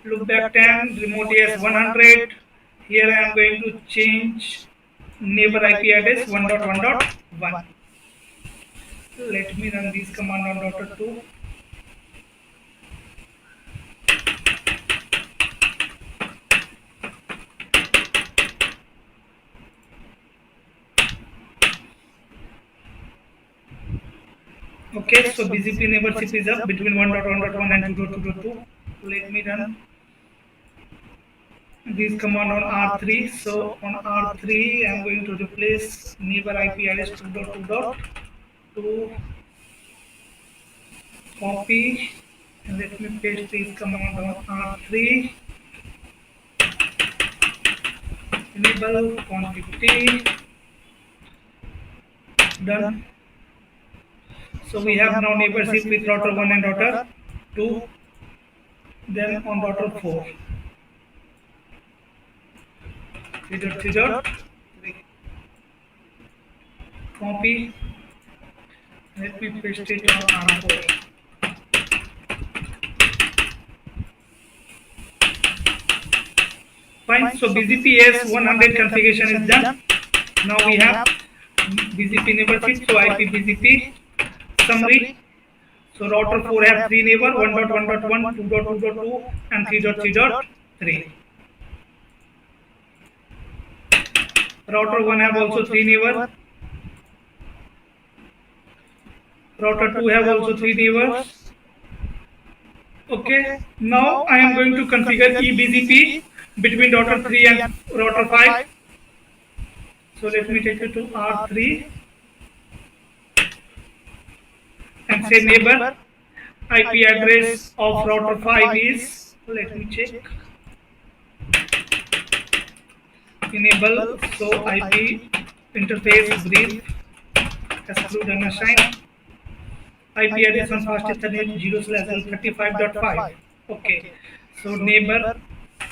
Loopback 10, remote AS 100. Here I am going to change neighbor IP address 1.1.1. Let me run this command on router 2. Okay, so BGP neighborship is up between 1.1.1 and 2.2.2. Let me run this command on R3. So on R3, I am going to replace neighbor IP address 2.2.2, copy, and let me paste this command on R3. Enable config done. So we have now neighborship with router 1 and router 2. Then on router 4. 3.3.3. Copy. Let me paste it on R4. Fine. So BGP S100 configuration is done. Now we have BGP neighborship. So IP BGP summary. So router 4 have 3 neighbor 1.1.1, 2.2.2 and 3.3.3. Router 1 have also 3 neighbor. Router 2 have also 3 neighbors. Okay. Now I am going to configure eBGP between router 3 and router 5. So let me take you to R3 and say neighbor IP address of router 5 is, let me check, enable, so IP interface brief, exclude unassign, IP address on fast Ethernet 0/035.5. Okay, so neighbor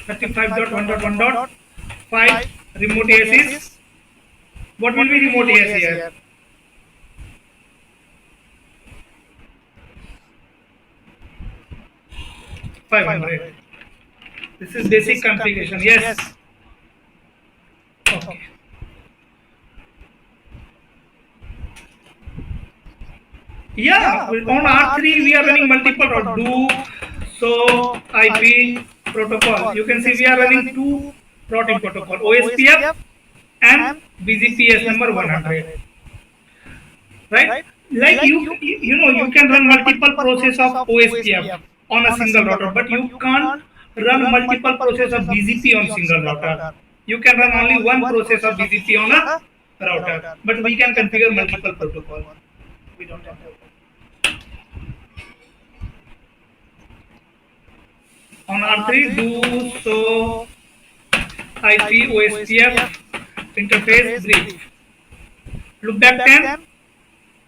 35.1.1.5 remote AS is, what will be remote AS here? $500. This is basic configuration. Yes. Okay. Yeah, on R3 we are running multiple routes. Do so IP protocol. You can see we are running 2 routing protocol, OSPF and BGPS number 100. Right? Like you know you can run multiple process of OSPF on a single router, but you can't run multiple process of BGP on single router. You can run only one process of BGP on a router, but we can configure multiple protocols. We don't have to. On R3, do so IP OSPF interface brief. Loopback 10,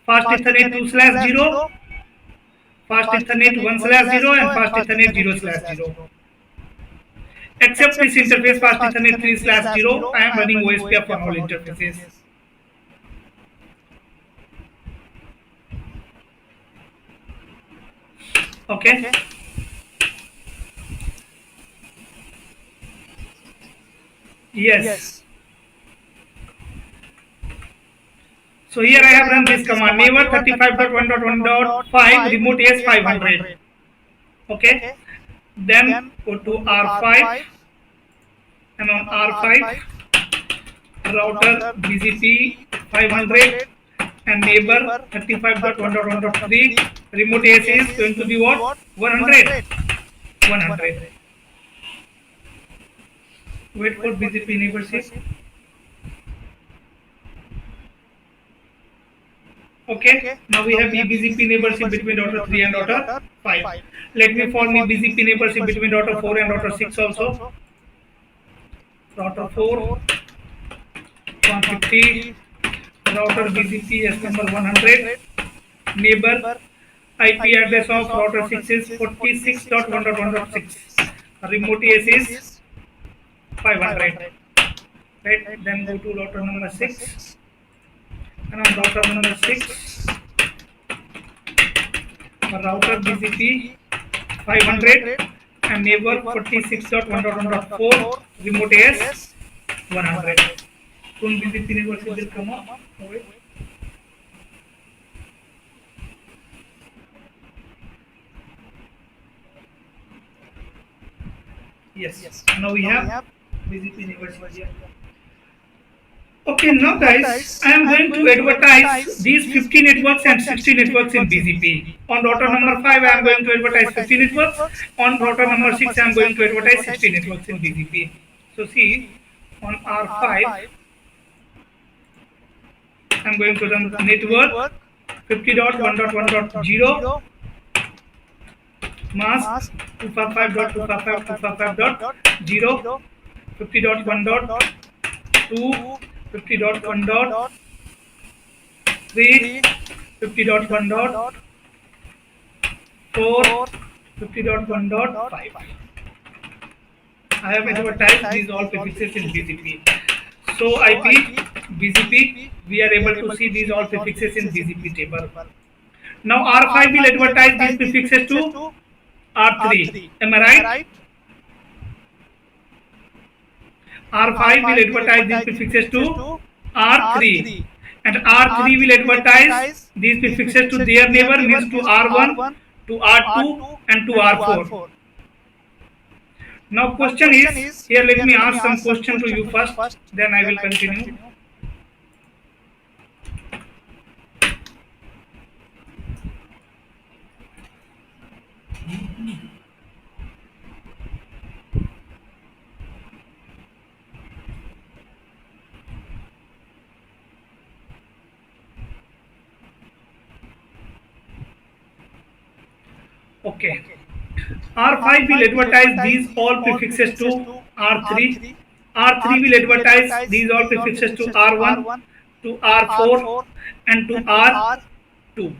fast Ethernet 2/0, fast Ethernet 1/0, and fast Ethernet 0/0. Except this interface fast Ethernet 3/0, I am running OSPF on all interfaces. Okay. Yes. So here I have run this command neighbor 35.1.1.5 remote AS 500. Okay. Then go to R5 and on R5 router BGP 500 and neighbor 35.1.1.3 remote AS is going to be what? 100. 100. Wait for BGP neighborship. Okay, now we have BGP neighborship between router 3 and router 5. Let me form the BGP neighborship between router 4 and router 6 also. Router 4, 150, router BGP S number 100, neighbor IP address of router 6 is 46.1.1.6. Remote AS is 500. Right, then go to router number 6. And on router number 6, router BGP 500 and neighbor 46.1.1.4, remote AS 100. Soon BGP neighborship will come up. Wait. Yes. Now we have BGP neighborship here. Okay, now guys, I am going to advertise these 50 networks and 60 networks in BGP. On router number 5, I am going to advertise 50 networks. On router number 6, I am going to advertise 60 networks in BGP. So see, on R5, I am going to run network 50.1.1.0 mask 255.255.255.0 50.1.2 50.1.3 50.1.4 50.1.5. I have advertised these all prefixes in BGP. So IP, BGP, we are able to see these all prefixes in BGP table. Now R5 will advertise these prefixes to R3. Am I right? R5 will advertise these prefixes to R3, and R3 will advertise these prefixes to their neighbor, means to R1, to R2 and to R4. Now question is, here let me ask some question to you first, then I will continue. Okay. R5 will advertise these all prefixes to R3. R3 will advertise these all prefixes to R1, to R4 and to R2.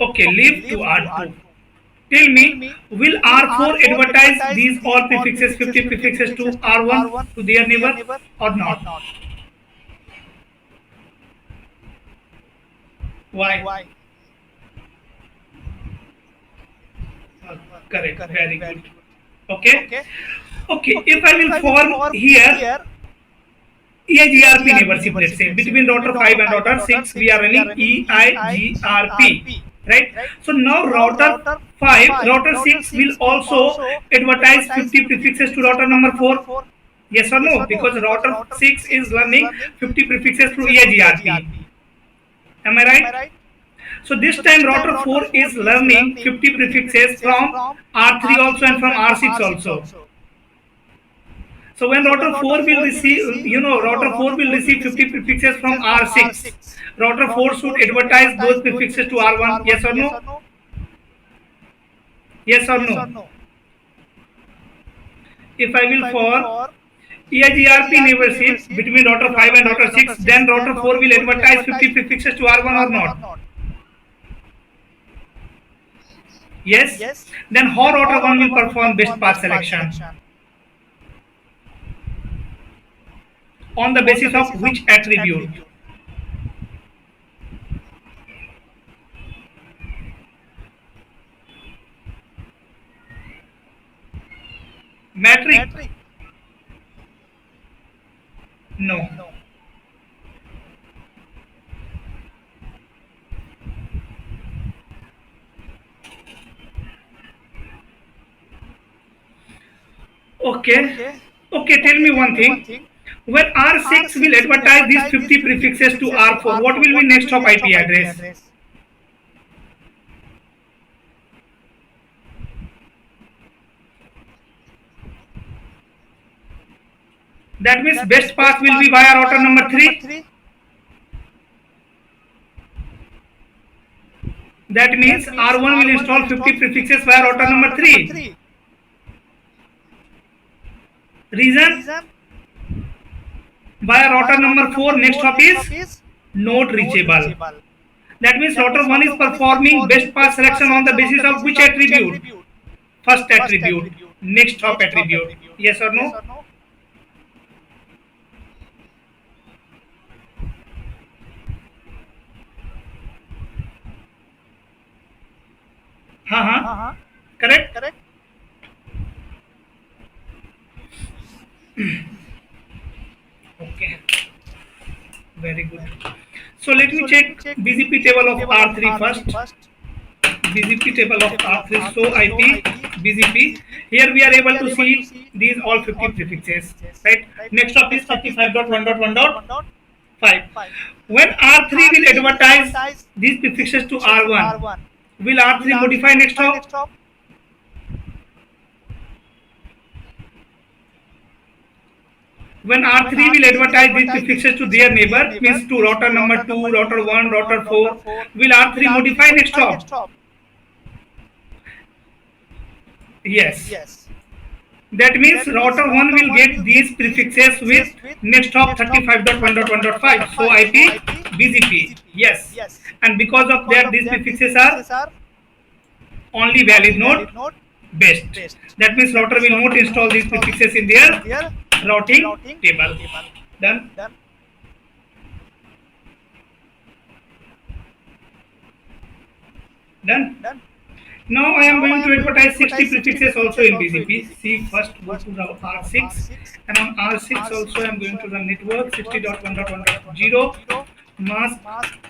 Okay, leave to R2. Tell me, will R4 advertise these all prefixes, 50 prefixes to R1 to their neighbor or not? Why? Correct, very good. Okay. Okay, if I will form here EIGRP neighborship, let's say, between router 5 and router 6, we are running EIGRP, right? So now router 5, router 6 will also advertise 50 prefixes to router number 4. Yes or no? Because router 6 is running 50 prefixes through EIGRP. Am I right? So this time router 4 is learning 50 prefixes from R3 also and from R6 also. So when router 4 will receive, router 4 will receive 50 prefixes from R6. Router 4 should advertise those prefixes to R1. Yes or no? Yes or no? If I will for EIGRP neighborship between router 5 and router 6, then router 4 will advertise 50 prefixes to R1 or not? Yes? Then how router 1 will perform best path selection? On the basis of which attribute? Metric? No. Okay, tell me one thing. When R6 will advertise these 50 prefixes to R4, what will be next hop IP address? That means best path will be via router number 3. That means R1 will install 50 prefixes via router number 3. Reason? Via router number 4, next hop is not reachable. That means router 1 is performing best path selection on the basis of which attribute? First attribute, next hop attribute. Yes or no? Correct? Okay, very good. So let me check BGP table of R3 first. BGP table of R3. So IP BGP. Here we are able to see these all 50 prefixes. Right. Next up is 35.1.1.5. When R3 will advertise these prefixes to R1, will R3 modify next hop? When R3 will advertise these prefixes to their neighbor, means to router number 2, router 1, router 4, will R3 modify next hop? Yes. That means router 1 will get these prefixes with next hop 35.1.1.5. So IP BGP. Yes. And because of that, these prefixes are only valid, not best. That means router will not install these prefixes in their routing table. Done. Done. Now I am going to advertise 60 prefixes also in BGP. See, first go to the R6, and on R6 also I am going to run network 60.1.1.0 mask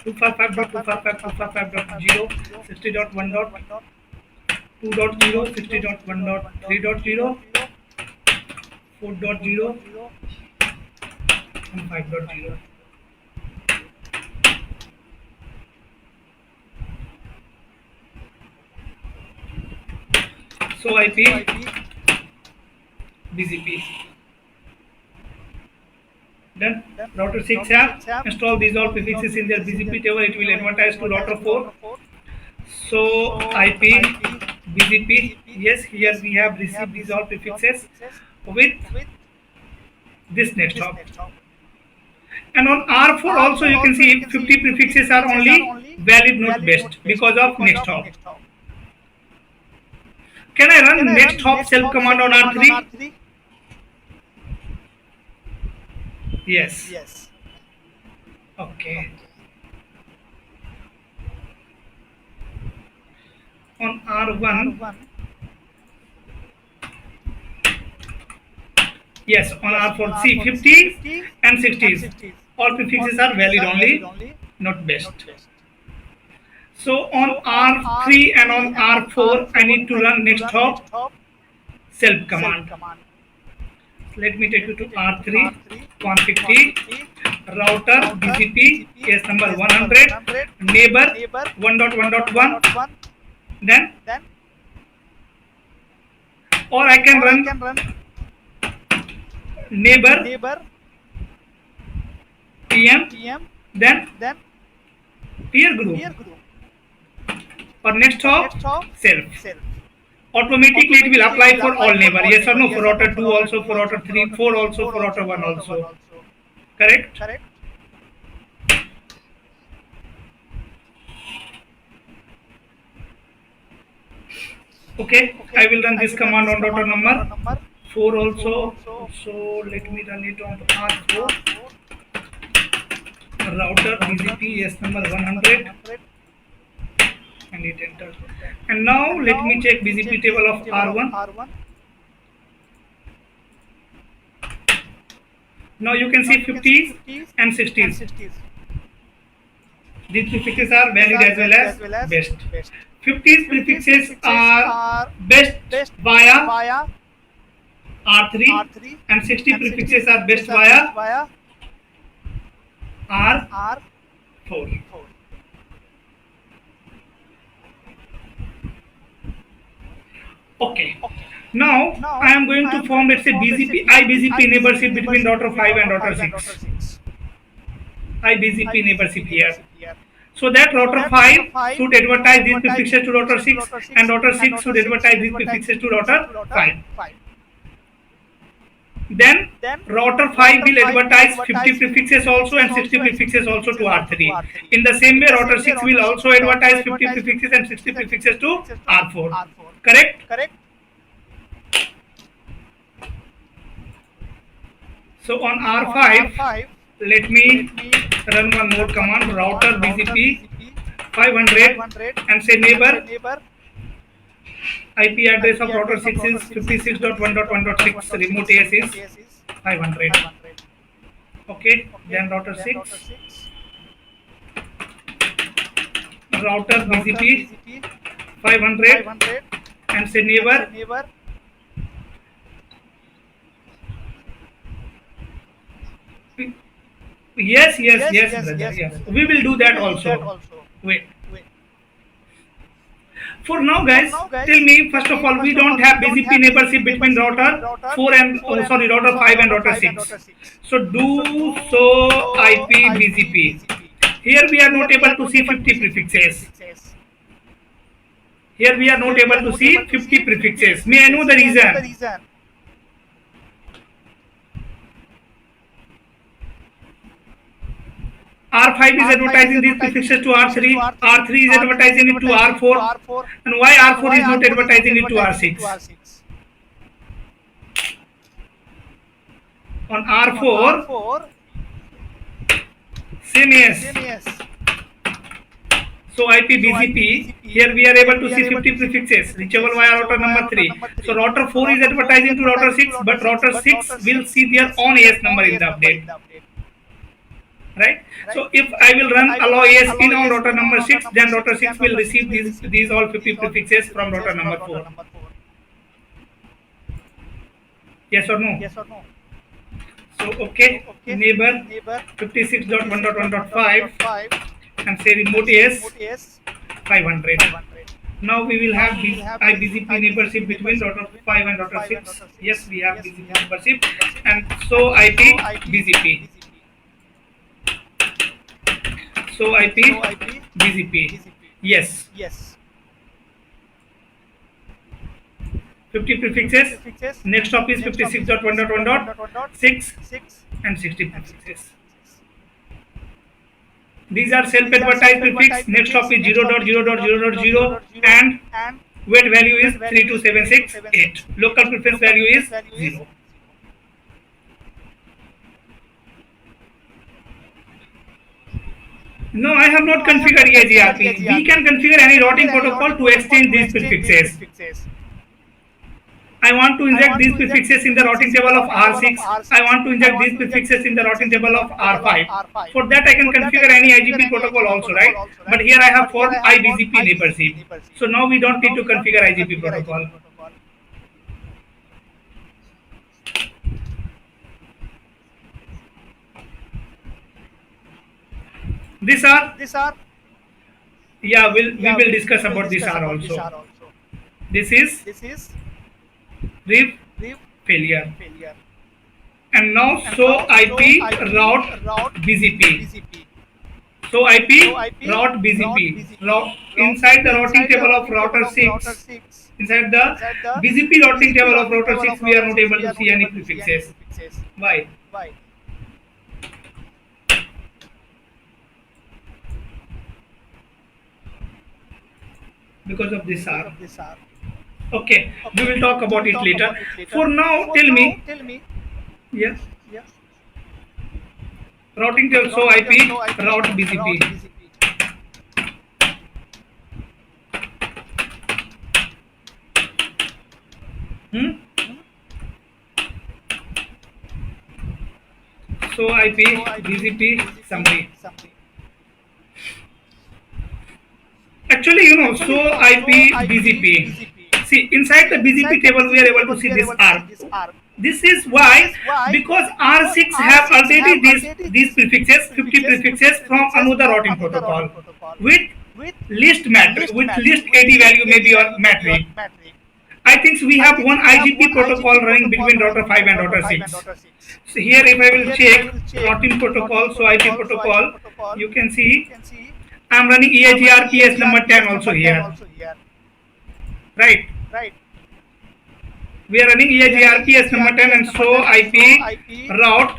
255.255.255.0 60.1.2.0 60.1.3.0 4.0 and 5.0. So IP BGP. Done. Router 6 have install these all prefixes in their BGP table. It will advertise to router 4. So IP BGP. Yes, here we have received these all prefixes with this next hop. And on R4 also you can see 50 prefixes are only valid, not best, because of next hop. Can I run next hop self command on R3? Yes. Okay. On R1, yes, on R4, see 50s and 60s. All prefixes are valid only, not best. So on R3 and on R4, I need to run next hop self command. Let me take you to R3, config T, router BGP, case number 100, neighbor 1.1.1, then, or I can run neighbor PM, then peer group, or next hop self. Automatically it will apply for all neighbor. Yes or no? For router 2 also, for router 3, 4 also, for router 1 also. Correct? Okay, I will run this command on router number 4 also. So let me run it on R4. Router BGP, yes, number 100. And hit enter. And now let me check BGP table of R1. Now you can see 50s and 60s. These prefixes are valid as well as best. 50s prefixes are best via R3 and 60 prefixes are best via R4. Okay. Now I am going to form, let's say, BGP IBGP neighborship between router 5 and router 6. IBGP neighborship here. So that router 5 should advertise these prefixes to router 6 and router 6 should advertise these prefixes to router 5. Then router 5 will advertise 50 prefixes also and 60 prefixes also to R3. In the same way, router 6 will also advertise 50 prefixes and 60 prefixes to R4. Correct? So on R5, let me run one more command, router BGP 500 and say neighbor. IP address of router 6 is 56.1.1.6, remote AS is 500. Okay, then router 6, router BGP 500, and say neighbor. Yes, brother. Yes, we will do that also. Wait. For now, guys, tell me first of all, we don't have BGP neighborship between router 4 and router 5 and router 6. So do so IP BGP. Here we are not able to see 50 prefixes. Here we are not able to see 50 prefixes. May I know the reason? R5 is advertising these prefixes to R3, R3 is advertising it to R4, and why R4 is not advertising it to R6? On R4, same yes. So IP BGP, here we are able to see 50 prefixes, reachable via router number 3. So router 4 is advertising to router 6, but router 6 will see their own AS number in the update. Right? So if I will run allow AS in on router number 6, then router 6 will receive these all 50 prefixes from router number 4. Yes or no? So okay, neighbor 56.1.1.5 and say remote AS 500. Now we will have IBGP neighborship between router 5 and router 6. Yes, we have BGP neighborship, and so IP BGP. So IP BGP. Yes. 50 prefixes. Next stop is 56.1.1.6 and 60 prefixes. These are self-advertised prefix. Next stop is 0.0.0.0 and weight value is 32768. Local preference value is 0. No, I have not configured EIGRP. We can configure any routing protocol to exchange these prefixes. I want to inject these prefixes in the routing table of R6. I want to inject these prefixes in the routing table of R5. For that, I can configure any IGP protocol also, right? But here I have formed IBGP neighborship. So now we don't need to configure IGP protocol. These are, yeah, we will discuss about this R also. This is reef failure. And now so IP route BGP. So IP route BGP. Inside the routing table of router 6, inside the BGP routing table of router 6, we are not able to see any prefixes. Why? Because of this R. Okay, we will talk about it later. For now, tell me. Yes. Routing table, so IP route BGP. So IP BGP summary. Actually, so IP BGP. See, inside the BGP table, we are able to see this R. This is why, because R6 have already these prefixes, 50 prefixes from another routing protocol with list matrix, with list AD value maybe or matrix. I think we have one IGP protocol running between router 5 and router 6. So here, if I will check routing protocol, so IP protocol, you can see I am running EIGRPS number 10 also here. Right. We are running EIGRPS number 10 and so IP route.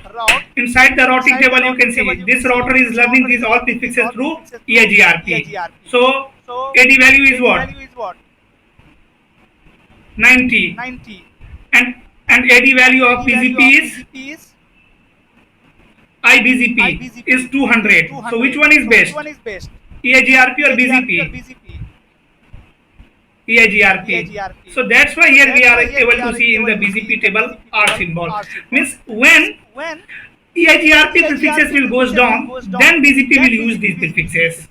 Inside the routing table, you can see this router is learning these all prefixes through EIGRP. So AD value is what? 90. And AD value of BGP is IBGP is 200. So which one is best? EIGRP or BGP? EIGRP. So that's why here we are able to see in the BGP table R symbol. Means when EIGRP prefixes will goes down, then BGP will use these prefixes.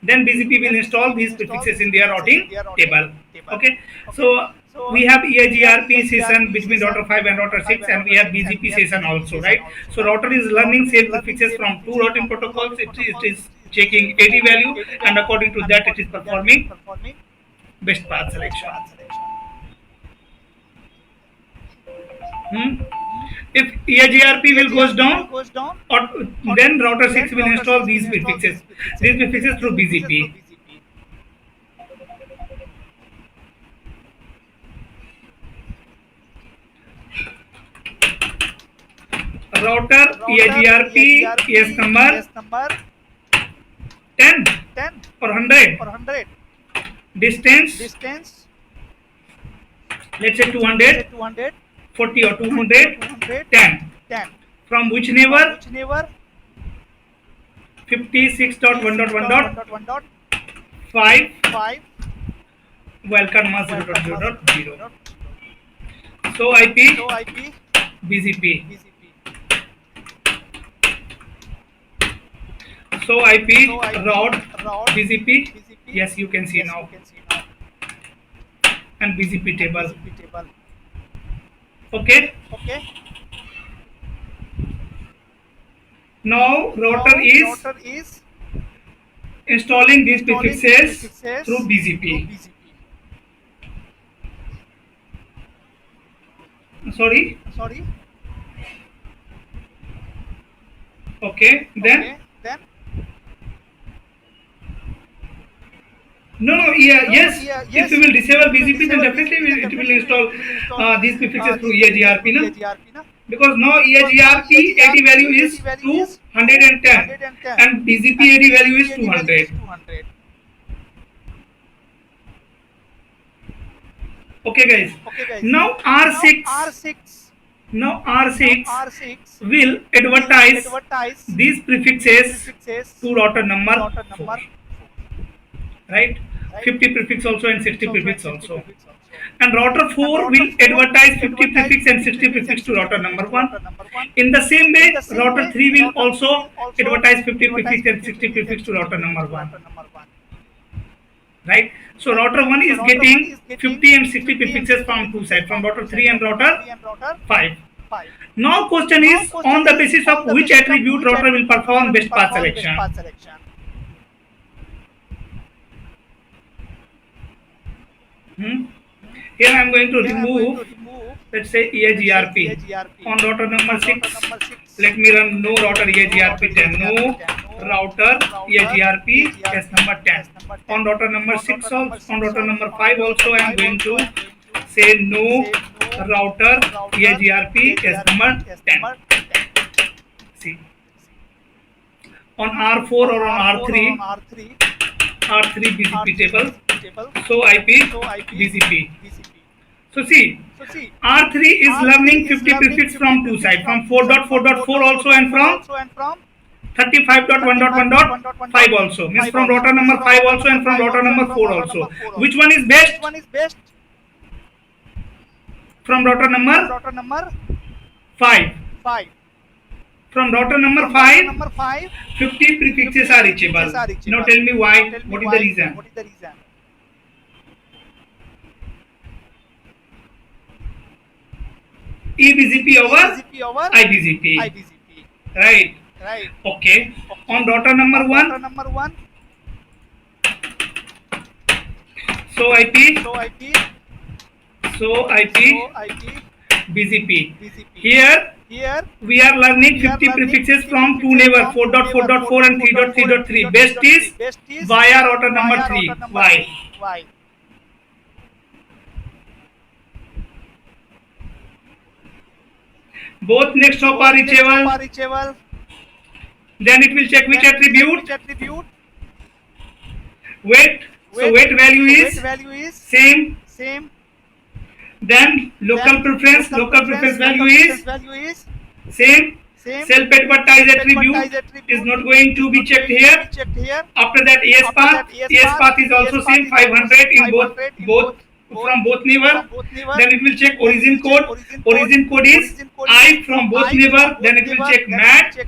Then BGP will install these prefixes in their routing table. Okay. So we have EIGRP session between router 5 and router 6, and we have BGP session also, right? So router is learning same prefixes from two routing protocols. It is checking 80 value, and according to that it is performing best path selection. If EIGRP will goes down, or then router 6 will install these prefixes through BGP. Router EIGRP is number 10 or 100. Distance, let's say 200, 40 or 200, 10. From which neighbor? 56.1.1.5 wildcard mask 0.0.0. So IP BGP. So IP route BGP. Yes, you can see now. And BGP table. Okay. Now router is installing these prefixes through BGP. Sorry. Okay. Then. Yes. If we will disable BGP, then definitely it will install these prefixes through EIGRP, no? Because now EIGRP 80 value is 210 and BGP 80 value is 200. Okay, guys. Now R6 will advertise these prefixes to router number 4. Right? 50 prefix also and 60 prefix also. And router 4 will advertise 50 prefix and 60 prefix to router number 1. In the same way, router 3 will also advertise 50 prefix and 60 prefix to router number 1. Right? So router 1 is getting 50 and 60 prefixes from two sides, from router 3 and router 5. Now question is, on the basis of which attribute router will perform best path selection. Here I am going to remove, let's say EIGRP. On router number 6, let me run no router EIGRP 10. No router EIGRP is number 10. On router number 6 also, on router number 5 also I am going to say no router EIGRP is number 10. See. On R4 or on R3 BGP table. So IP BGP. So see, R3 is learning 50 prefix from two sides, from 4.4.4 also and from 35.1.1.5 also. Means from router number 5 also and from router number 4 also. Which one is best? From router number 5. From router number 5, 50 prefixes are reachable. Now tell me why. What is the reason? eBGP over iBGP. Right. Okay. On router number 1. So IP BGP. Here we are learning 50 prefixes from two neighbor 4.4.4 and 3.3.3. Best is via router number 3. Why? Both next hop are reachable. Then it will check which attribute. Weight. So weight value is same. Then local preference value is same. Self-advertised attribute is not going to be checked here. After that, AS path is also same 500 in both from both neighbor. Then it will check origin code. Origin code is I from both neighbor. Then it will check MAD.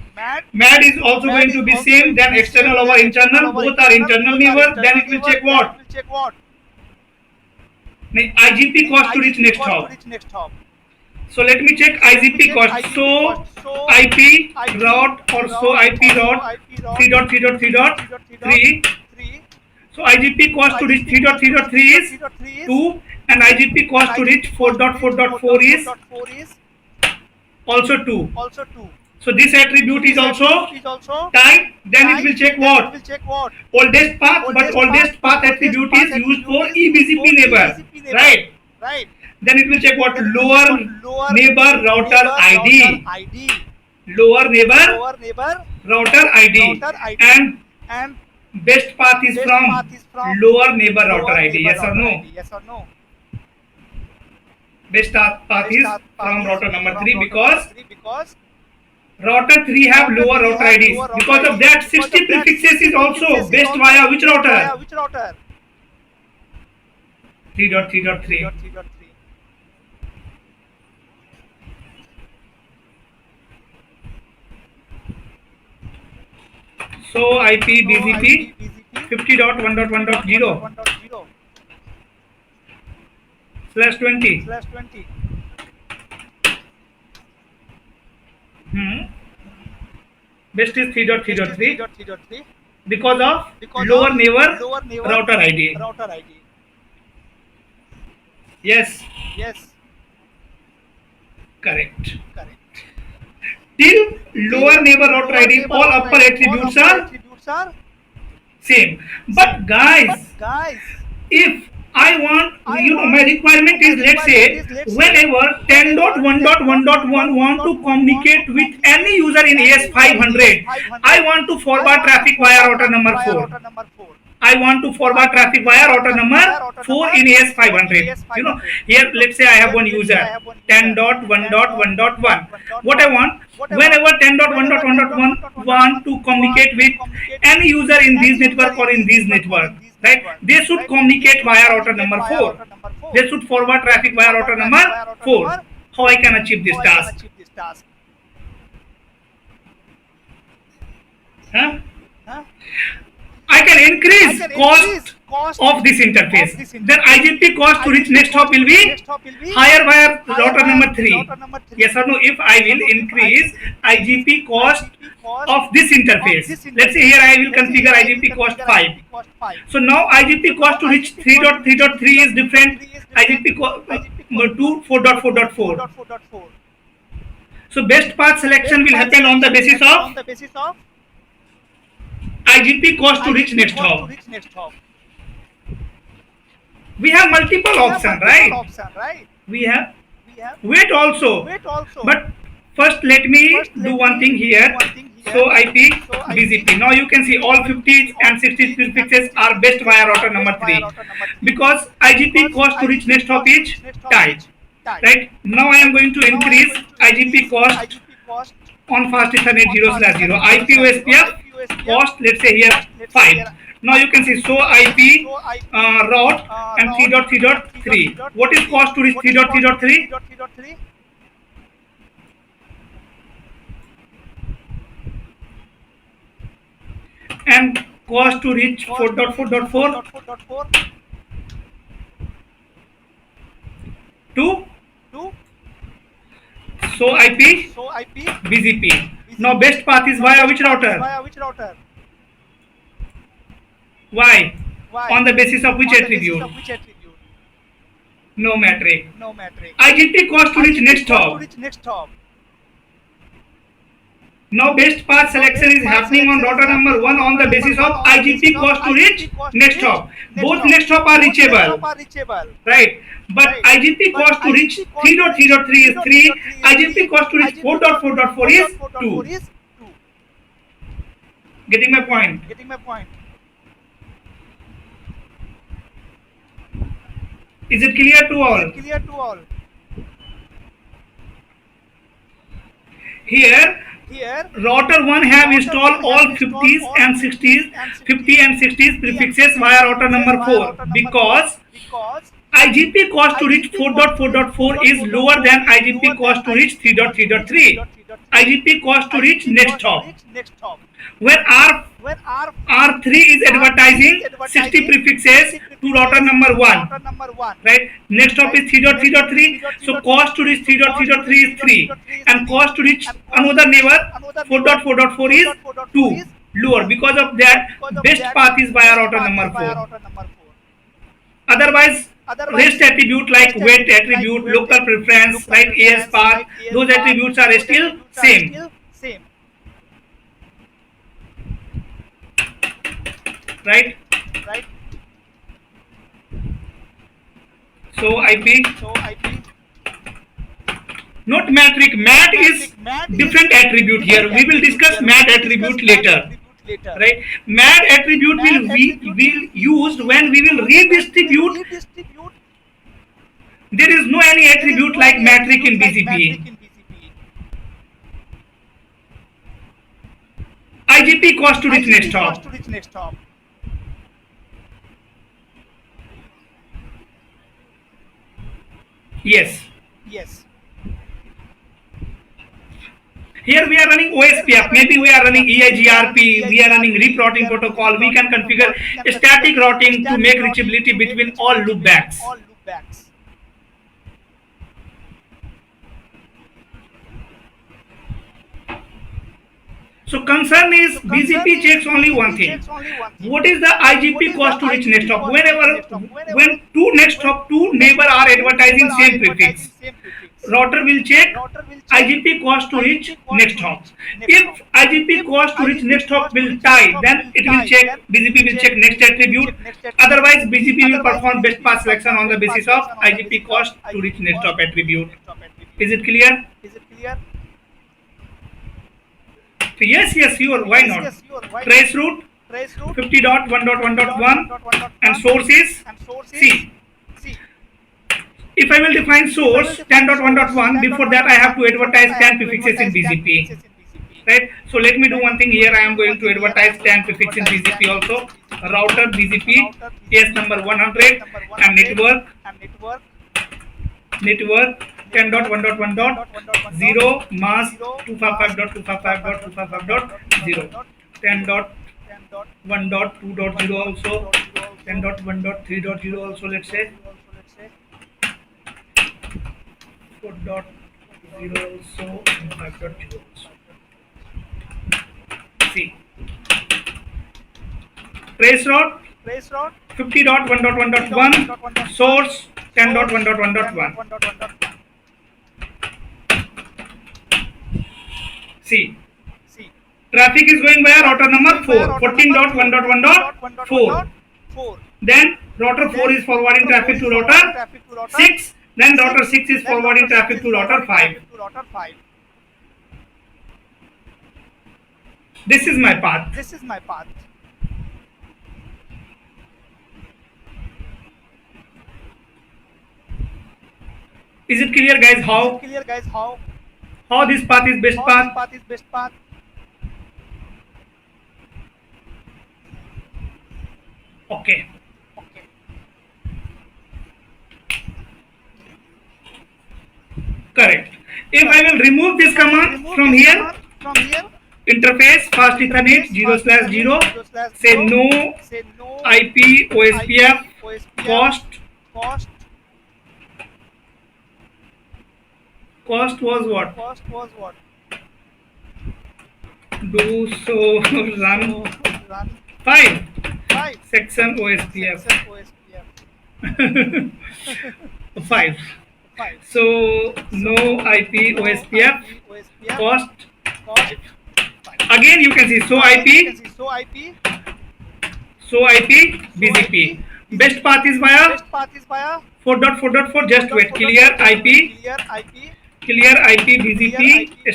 MAD is also going to be same. Then external over internal. Both are internal neighbor. Then it will check what? IGP cost to reach next hop. So let me check IGP cost. So IP route or so IP route 3.3.3.3. So IGP cost to reach 3.3.3 is 2 and IGP cost to reach 4.4.4 is also 2. So this attribute is also type. Then it will check what? Oldest path, but oldest path attribute is used for eBGP neighbor, right? Then it will check what? Lower neighbor router ID. Lower neighbor router ID. And best path is from lower neighbor router ID. Yes or no? Best path is from router number 3 because router 3 have lower router IDs. Because of that, 60 prefixes is also best via which router? 3.3.3. So IP BGP 50.1.1.0 /20. Best is 3.3.3 because of lower neighbor router ID. Yes. Correct. Till lower neighbor router ID, all upper attributes are same. But guys, if I want, my requirement is, let's say, whenever 10.1.1.1 want to communicate with any user in AS500, I want to forward traffic via router number 4. I want to forward traffic via router number 4 in AS500. Here, let's say I have one user, 10.1.1.1. What I want, whenever 10.1.1.1 want to communicate with any user in this network or in this network, right? They should communicate via router number 4. They should forward traffic via router number 4. How I can achieve this task? Huh? I can increase cost of this interface. Then IGP cost to reach next hop will be higher via router number 3. Yes or no? If I will increase IGP cost of this interface. Let's say here I will configure IGP cost 5. So now IGP cost to reach 3.3.3 is different. IGP cost to 4.4.4. So best path selection will happen on the basis of IGP cost to reach next hop. We have multiple options, right? We have weight also. But first let me do one thing here. So IP BGP. Now you can see all 50s and 60s prefixes are best via router number 3. Because IGP cost to reach next hop is type. Right? Now I am going to increase IGP cost on fast Ethernet 0/0. IP OSPF cost, let's say here 5. Now you can see, so IP route and 3.3.3. What is cost to reach 3.3.3? And cost to reach 4.4.4? 2. So IP BGP. Now best path is via which router? Why? On the basis of which attribute? No metric. IGP cost to reach next hop. Now best path selection is happening on router number 1 on the basis of IGP cost to reach next hop. Both next hop are reachable, right? But IGP cost to reach 3.3.3 is 3. IGP cost to reach 4.4.4 is 2. Getting my point? Is it clear to all? Here router 1 have installed all 50s and 60s 50 and 60s prefixes via router number 4 because IGP cost to reach 4.4.4 is lower than IGP cost to reach 3.3.3. IGP cost to reach next hop. Where R3 is advertising 60 prefixes to router number 1. Right? Next hop is 3.3.3. So cost to reach 3.3.3 is 3. And cost to reach another neighbor 4.4.4 is 2. Lower. Because of that, best path is via router number 4. Otherwise, rest attribute like weight attribute, local preference, like AS path, those attributes are still same. Right? So IP. Not metric. Mat is different attribute here. We will discuss mat attribute later. Right? Mat attribute will be used when we will redistribute. There is no any attribute like metric in BGP. IGP cost to reach next hop. Yes. Here we are running OSPF, maybe we are running EIGRP, we are running rerouting protocol. We can configure static routing to make reachability between all loopbacks. So concern is BGP checks only one thing. What is the IGP cost to reach next hop? When two neighbor are advertising same prefix, router will check IGP cost to reach next hop. If IGP cost to reach next hop will tie, then it will check, BGP will check next attribute. Otherwise, BGP will perform best path selection on the basis of IGP cost to reach next hop attribute. Is it clear? So yes, sure, why not? Trace route 50.1.1.1 and source is C. If I will define source 10.1.1, before that I have to advertise 10 prefixes in BGP. Right? So let me do one thing here. I am going to advertise 10 prefixes in BGP also. Router BGP, case number 100 and network 10.1.1.0 mask 255.255.255.0 10.1.2.0 also 10.1.3.0 also, let's say 4.0 also and 5.0 also. See, trace route 50.1.1.1 source 10.1.1.1. See, traffic is going via router number 4, 14.1.1.4. Then router 4 is forwarding traffic to router 6. Then router 6 is forwarding traffic to router 5. This is my path. Is it clear, guys? How this path is best path? Okay. Correct. If I will remove this command from here, interface fast Ethernet 0/0, say no IP OSPF cost was what? Do so run 5 section OSPF 5. So no IP OSPF cost. Again you can see so IP BGP. Best path is via 4.4.4. Just wait. Clear IP BGP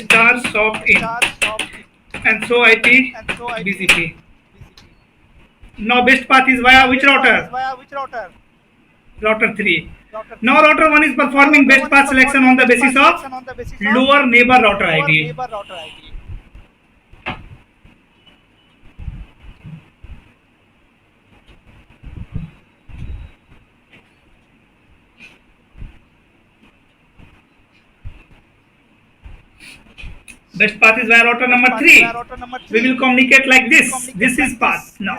star soft in and so IP BGP. Now best path is via which router? Router 3. Now router 1 is performing best path selection on the basis of lower neighbor router ID. Best path is via router number 3. We will communicate like this. This is path now.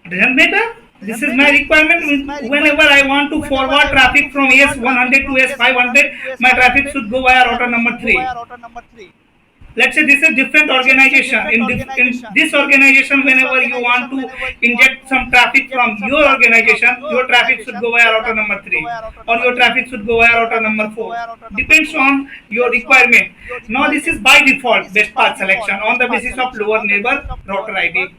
Doesn't matter. This is my requirement. Whenever I want to forward traffic from AS100 to AS500, my traffic should go via router number 3. Let's say this is different organization. In this organization, whenever you want to inject some traffic from your organization, your traffic should go via router number 3, or your traffic should go via router number 4. Depends on your requirement. Now this is by default best path selection on the basis of lower neighbor router ID.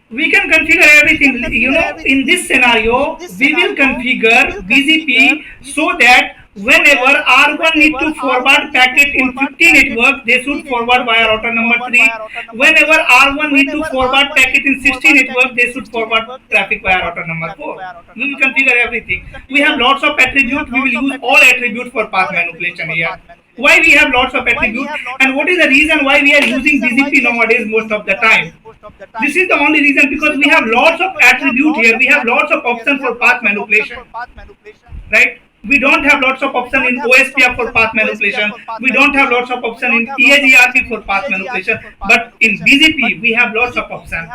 We can configure everything. In this scenario, we will configure BGP so that whenever R1 need to forward packet in 50 network, they should forward via router number 3. Whenever R1 need to forward packet in 60 network, they should forward traffic via router number 4. We will configure everything. We have lots of attributes. We will use all attributes for path manipulation here. Why we have lots of attributes, and what is the reason why we are using BGP nowadays most of the time? This is the only reason, because we have lots of attributes here. We have lots of options for path manipulation, right? We don't have lots of options in OSPF for path manipulation. We don't have lots of options in EAGRP for path manipulation. But in BGP, we have lots of options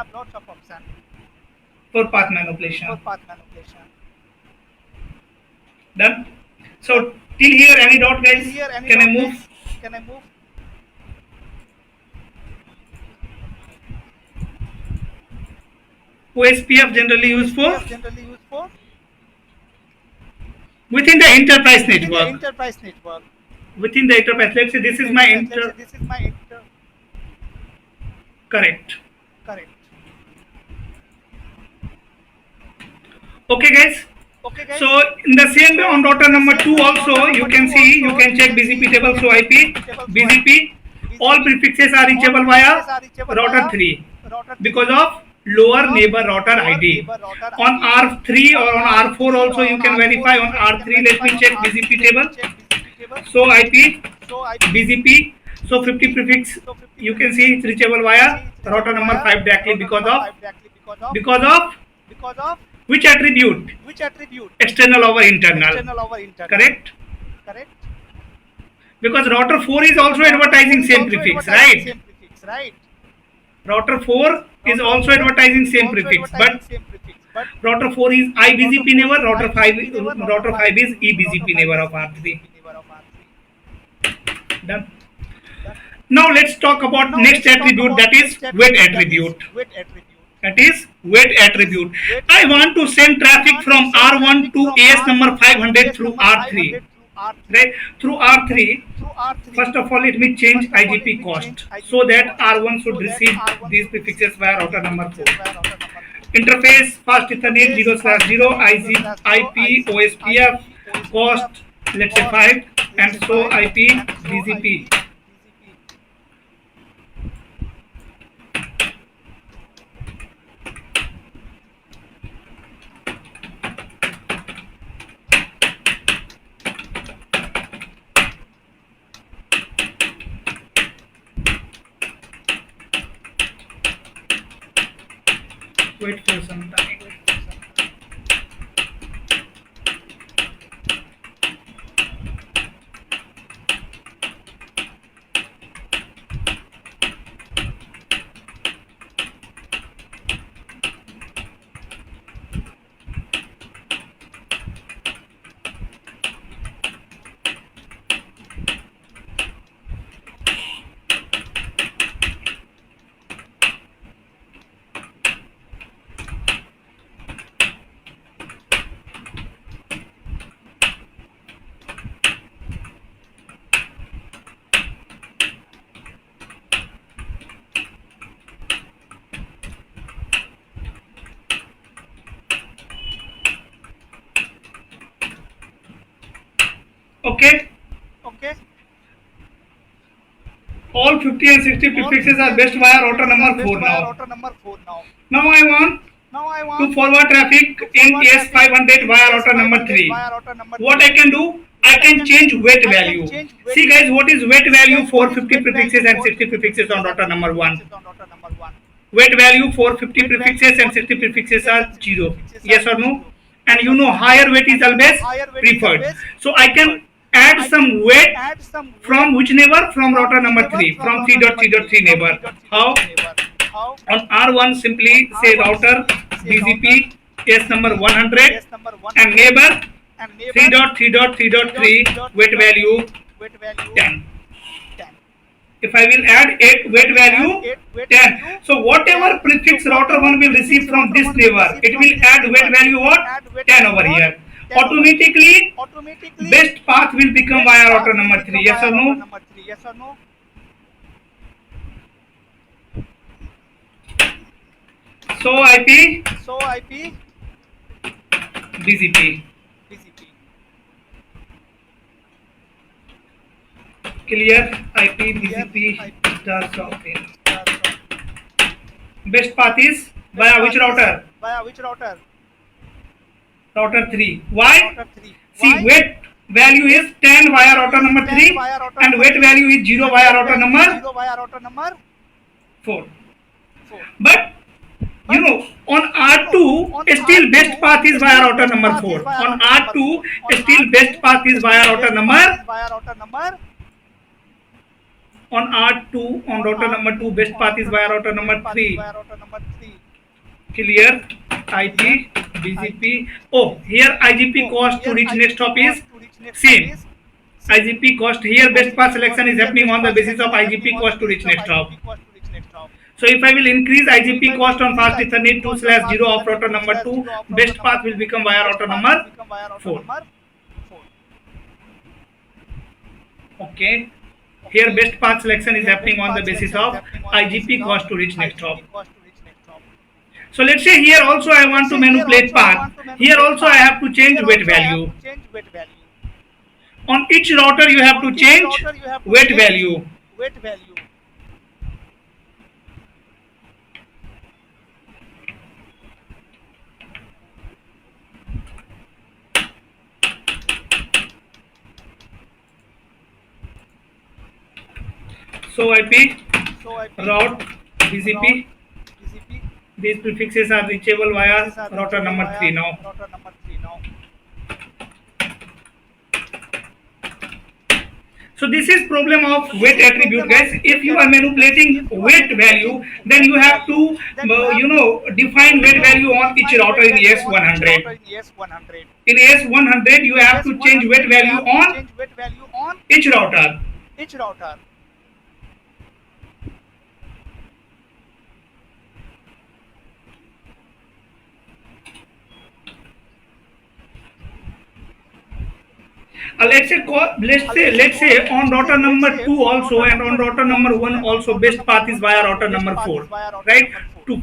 for path manipulation. Done? So till here, any doubt, guys? Can I move? OSPF generally used for within the enterprise network. Within the enterprise, let's say this is my correct. Okay, guys. So in the same way on router number 2 also, you can see, you can check BGP table. So IP, BGP, all prefixes are reachable via router 3 because of lower neighbor router ID. On R3 or on R4 also you can verify. On R3, let me check BGP table. So IP, BGP, so 50 prefix, you can see it's reachable via router number 5 directly because of which attribute? External over internal. Correct? Because router 4 is also advertising same prefix, right? Router 4 is also advertising same prefix, but router 4 is iBGP neighbor, router 5 is eBGP neighbor of R3. Done. Now let's talk about next attribute, that is weight attribute. I want to send traffic from R1 to AS number 500 through R3. Right? Through R3, first of all, let me change IGP cost so that R1 should receive these prefixes via router number 4. Interface, fast Ethernet 0/0, IP, OSPF, cost, let's say 5, and so IP, BGP. Wait for some time. Okay. All 50 and 60 prefixes are best via router number 4 now. Now I want to forward traffic in AS500 via router number 3. What I can do? I can change weight value. See guys, what is weight value for 50 prefixes and 60 prefixes on router number 1? weight value for 50 prefixes and 60 prefixes are 0. Yes or no? And you know higher weight is always preferred. So I can add some weight from which neighbor? From router number 3, from 3.3.3 neighbor. How? On R1 simply say router BGP case number 100 and neighbor 3.3.3.3 weight value 10. If I will add 8 weight value 10. So whatever prefix router 1 will receive from this neighbor, it will add weight value what? 10 over here. Automatically best path will become via router number 3. Yes or no? So IP BGP. Clear? IP BGP star software. Best path is via which router? Router 3. Why? See, weight value is 10 via router number 3 and weight value is 0 via router number 4. But you know, on R2 still best path is via router number 4. On R2 still best path is via router number on R2 on router number 2 best path is via router number 3. Clear? IP BGP. Oh, here IGP cost to reach next hop is same. IGP cost here best path selection is happening on the basis of IGP cost to reach next hop. So if I will increase IGP cost on fast Ethernet 2/0 of router number 2, best path will become via router number 4. Okay. Here best path selection is happening on the basis of IGP cost to reach next hop. So let's say here also I want to manipulate path. Here also I have to change weight value. On each router you have to change weight value. So IP route BGP. These prefixes are reachable via router number 3 now. So this is problem of weight attribute, guys. If you are manipulating weight value, then you have to define weight value on each router in AS100. In AS100 you have to change weight value on each router. Let's say on router number 2 also and on router number 1 also best path is via router number 4, right?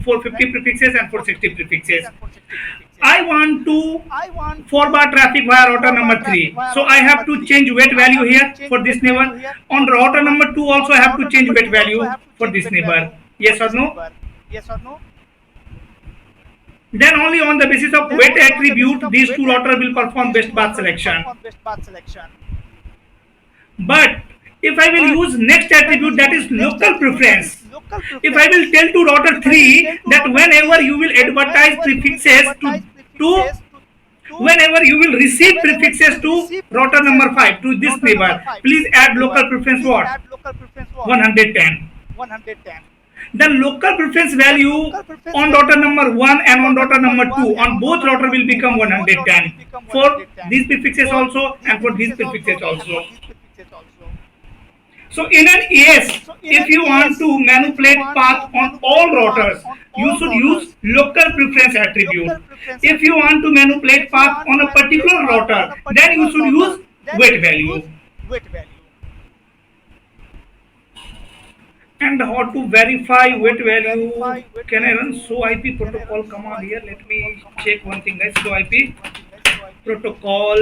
For 50 prefixes and for 60 prefixes. I want to forward traffic via router number 3. So I have to change weight value here for this neighbor. On router number 2 also I have to change weight value for this neighbor. Yes or no? Then only on the basis of weight attribute these two routers will perform best path selection. But if I will use next attribute, that is local preference, if I will tell to router 3 that whenever you will advertise prefixes to whenever you will receive prefixes to router number 5 to this neighbor, please add local preference what? 110. Then local preference value on router number 1 and on router number 2 on both router will become 110 for these prefixes also and for these prefixes also. So in an AS, if you want to manipulate path on all routers, you should use local preference attribute. If you want to manipulate path on a particular router, then you should use weight value. And how to verify weight value? Can I run show IP protocol command here? Let me check one thing, guys. Show IP protocol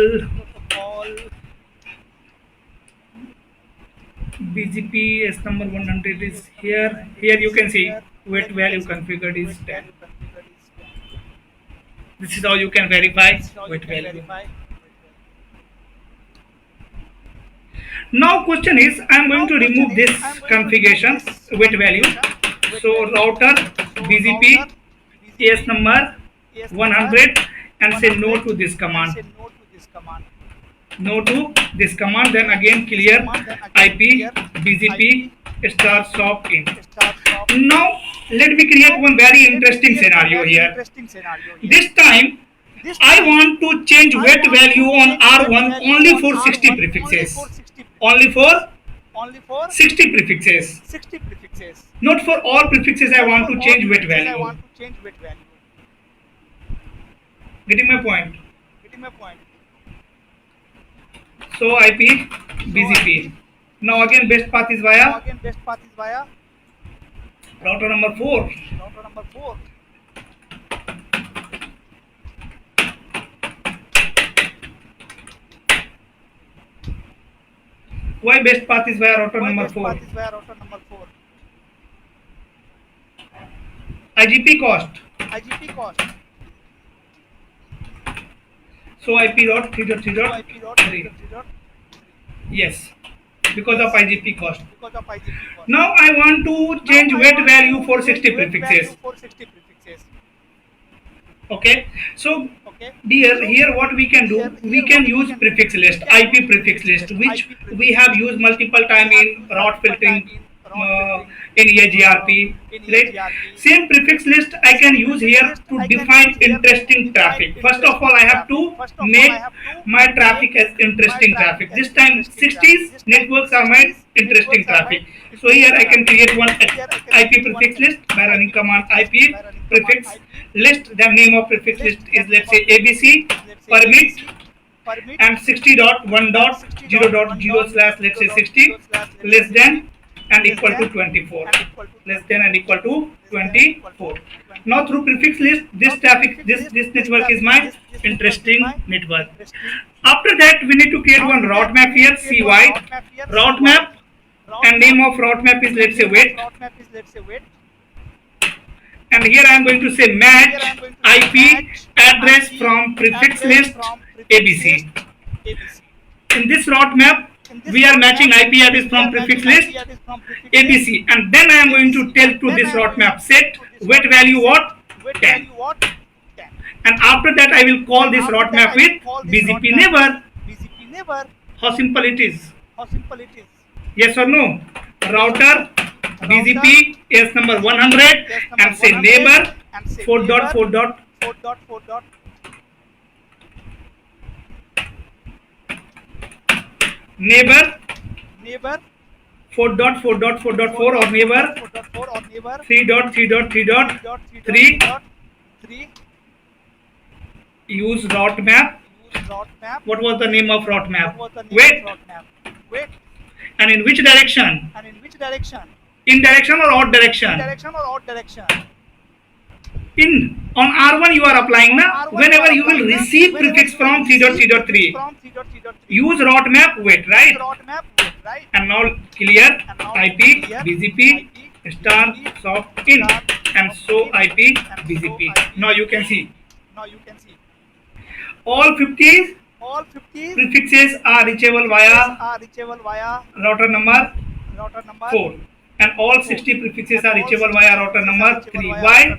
BGP S number 100 is here. Here you can see weight value configured is 10. This is how you can verify weight value. Now question is, I am going to remove this configuration weight value. So router BGP AS number 100 and say no to this command. No to this command. Then again clear IP BGP star stop in. Now let me create one very interesting scenario here. This time I want to change wait value on R1 only for 60 prefixes. Only for 60 prefixes. Not for all prefixes I want to change wait value. Getting my point? So IP BGP. Now again best path is via router number 4. Why best path is via router number 4? IGP cost. So IP dot 3.3.3. Yes, because of IGP cost. Now I want to change wait value for 60 prefixes. Okay, so dear, here what we can do, we can use prefix list, IP prefix list, which we have used multiple time in route filtering in AGRP, right? Same prefix list I can use here to define interesting traffic. First of all, I have to make my traffic as interesting traffic. This time 60s networks are my interesting traffic. So here I can create one IP prefix list by running command IP prefix list. The name of prefix list is, let's say, ABC permit and 60.1.0.0 slash, let's say, 60 less than and equal to 24, less than and equal to 24. Now through prefix list, this traffic, this network is my interesting network. After that, we need to create one route map here, CY route map, and name of route map is, let's say, wait. And here I am going to say match IP address from prefix list ABC. In this route map, we are matching IP address from prefix list ABC, and then I am going to tell to this route map set wait value what 10, and after that I will call this route map with BGP neighbor. How simple it is? Yes or no? Router BGP is number 100 and say neighbor 4.4. Neighbor 4.4.4.4 or neighbor 3.3.3.3. Use route map. What was the name of route map? Wait. And in which direction? In direction or odd direction? In on R1 you are applying now. Whenever you will receive prefix from 3.3.3, use route map wait, right? And now clear IP BGP star soft in, and so IP BGP. Now you can see all 50 prefixes are reachable via router number 4, and all 60 prefixes are reachable via router number 3. Why?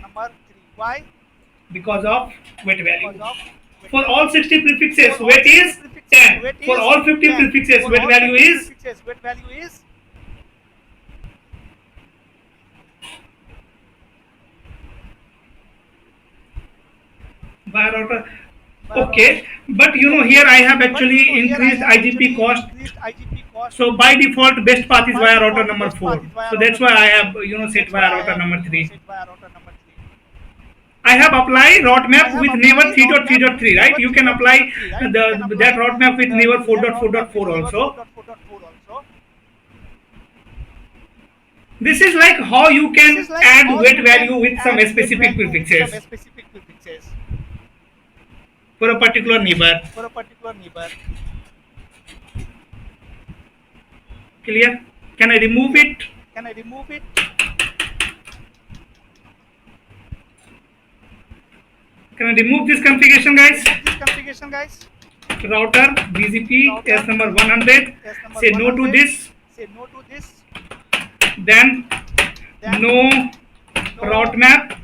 Because of wait value. For all 60 prefixes, wait is 10. For all 50 prefixes, wait value is via router. Okay, but you know, here I have actually increased IGP cost. So by default, best path is via router number 4. So that's why I have, set via router number 3. I have applied route map with neighbor 3.3.3, right? You can apply that route map with neighbor 4.4.4 also. This is like how you can add wait value with some specific prefixes for a particular neighbor. Clear? Can I remove it? Can I remove this configuration, guys? Router BGP S number 100. Say no to this. Then no route map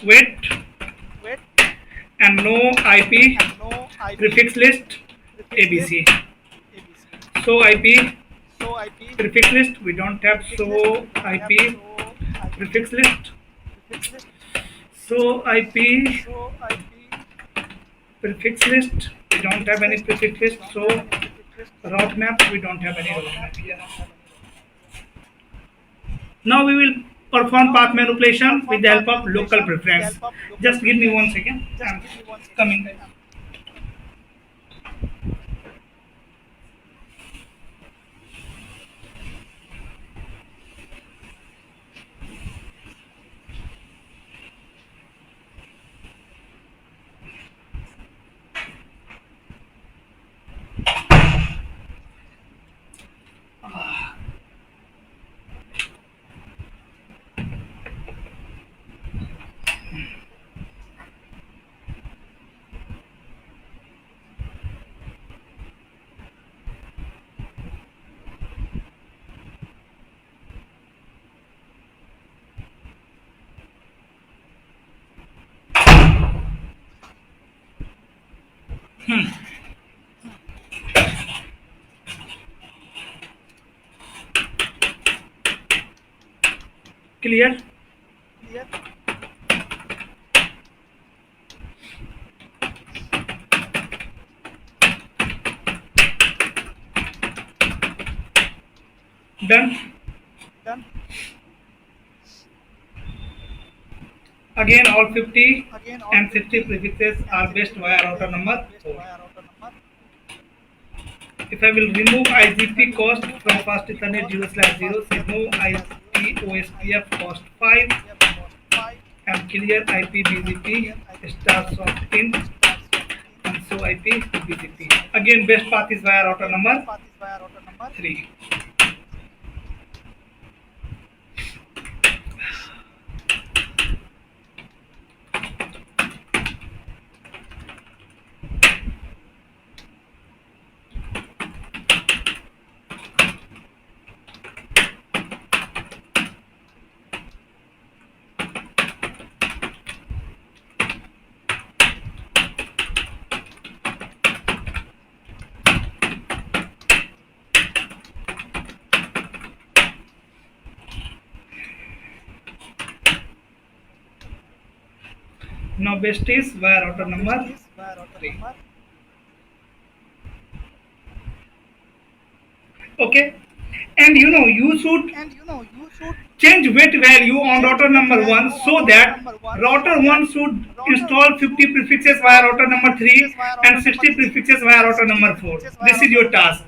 with and no IP prefix list ABC. So IP prefix list we don't have. So IP prefix list. So IP prefix list we don't have any prefix list. So route map we don't have any route map here. Now we will perform path manipulation with the help of local preference. Just give me 1 second. I'm coming. Clear? Done. Again, all 50 and 60 prefixes are based via router number 4. If I will remove IGP cost from fast Ethernet 0/0, say no IP OSPF cost 5 and clear IP BGP stars of in and so IP BGP. Again, best path is via router number 3. Now best is via router number 3. Okay, and you should change weight value on router number 1 so that router 1 should install 50 prefixes via router number 3 and 60 prefixes via router number 4. This is your task.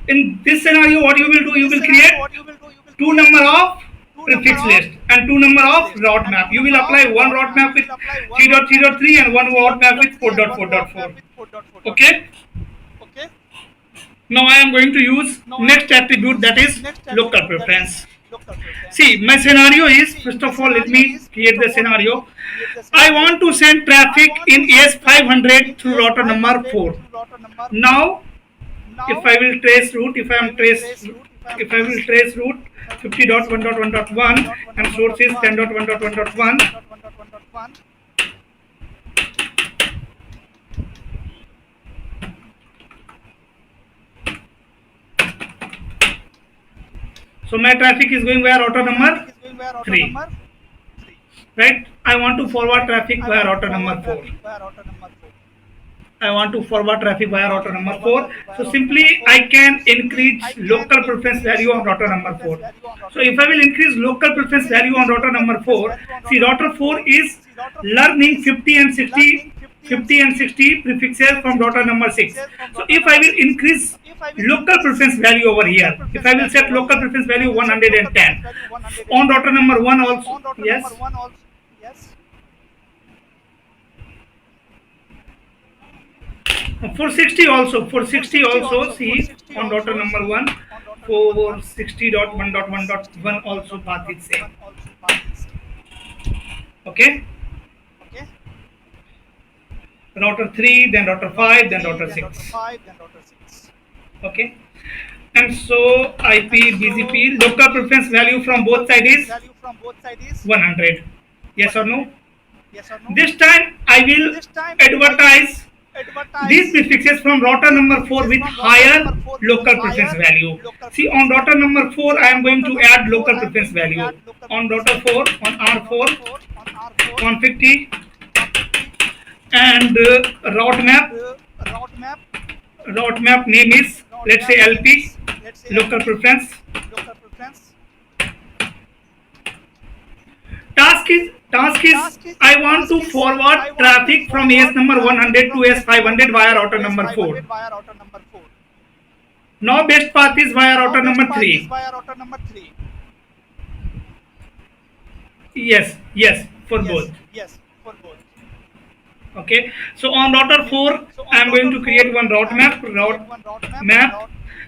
In this scenario, what you will do, you will create 2 number of prefix list and 2 number of route map. You will apply one route map with 3.3.3 and one route map with 4.4.4. Okay. Now I am going to use next attribute, that is local preference. See, my scenario is, first of all, let me create the scenario. I want to send traffic in AS500 through router number 4. Now, if I will trace route, if I will trace route 50.1.1.1 and source is 10.1.1.1. So my traffic is going via router number 3. Right? I want to forward traffic via router number 4. I want to forward traffic via router number 4. So simply I can increase local preference value on router number 4. So if I will increase local preference value on router number 4, see router 4 is learning 50 and 60 prefixes from router number 6. So if I will increase local preference value over here, if I will set local preference value 110 on router number 1 also, yes. For 60 also, see on router number 1 for 60.1.1.1 also path is same. Okay. Router 3, then router 5, then router 6. Okay. And so IP BGP local preference value from both sides is 100. Yes or no? This time I will advertise these prefixes from router number 4 with higher local preference value. See, on router number 4 I am going to add local preference value. On router 4, on R4, config T, and route map name is, let's say, LP, local preference. Task is I want to forward traffic from AS number 100 to AS 500 via router number 4. Now best path is via router number 3. Yes, for both. Okay, so on router 4 I am going to create one route map.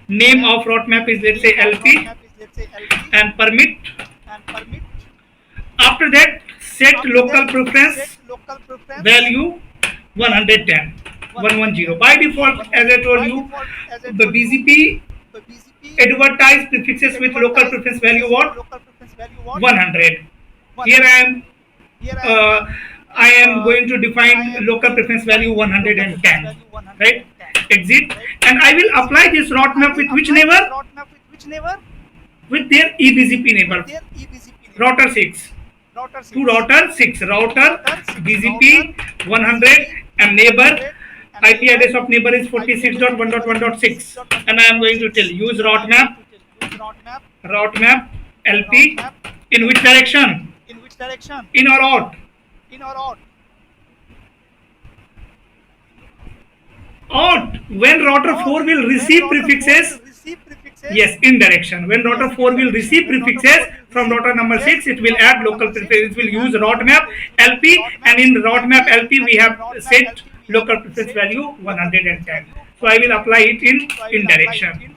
Name of route map is, let's say, LP, and permit. After that, set local preference value 110, 110. By default, as I told you, the BGP advertise prefixes with local preference value what? 100. Here uh, I am going to define local preference value 110, right? Exit, and I will apply this route map with which neighbor? With their eBGP neighbor, router 6. To router 6, router BGP 100, and neighbor IP address of neighbor is 46.1.1.6, and I am going to tell use route map LP in which direction? In or out? Out. When router 4 will receive prefixes, yes, in direction. When router 4 will receive prefixes from router number 6, it will add local prefixes. It will use route map LP, and in route map LP we have set local preference value 110. So I will apply it in direction.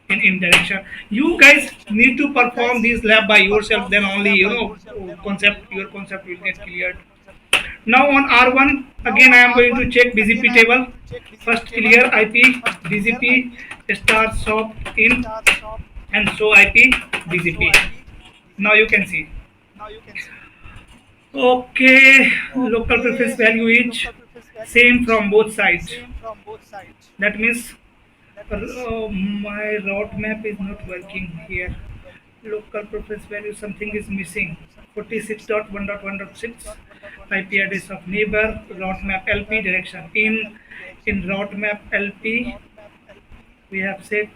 In direction. You guys need to perform this lab by yourself, then only your concept will get cleared. Now on R1 again I am going to check BGP table. First clear IP BGP star shop in, and so IP BGP. Now you can see. Okay, local preference value is same from both sides. That means my route map is not working here. Local preference value, something is missing. 46.1.1.6 IP address of neighbor, route map LP direction in route map LP we have set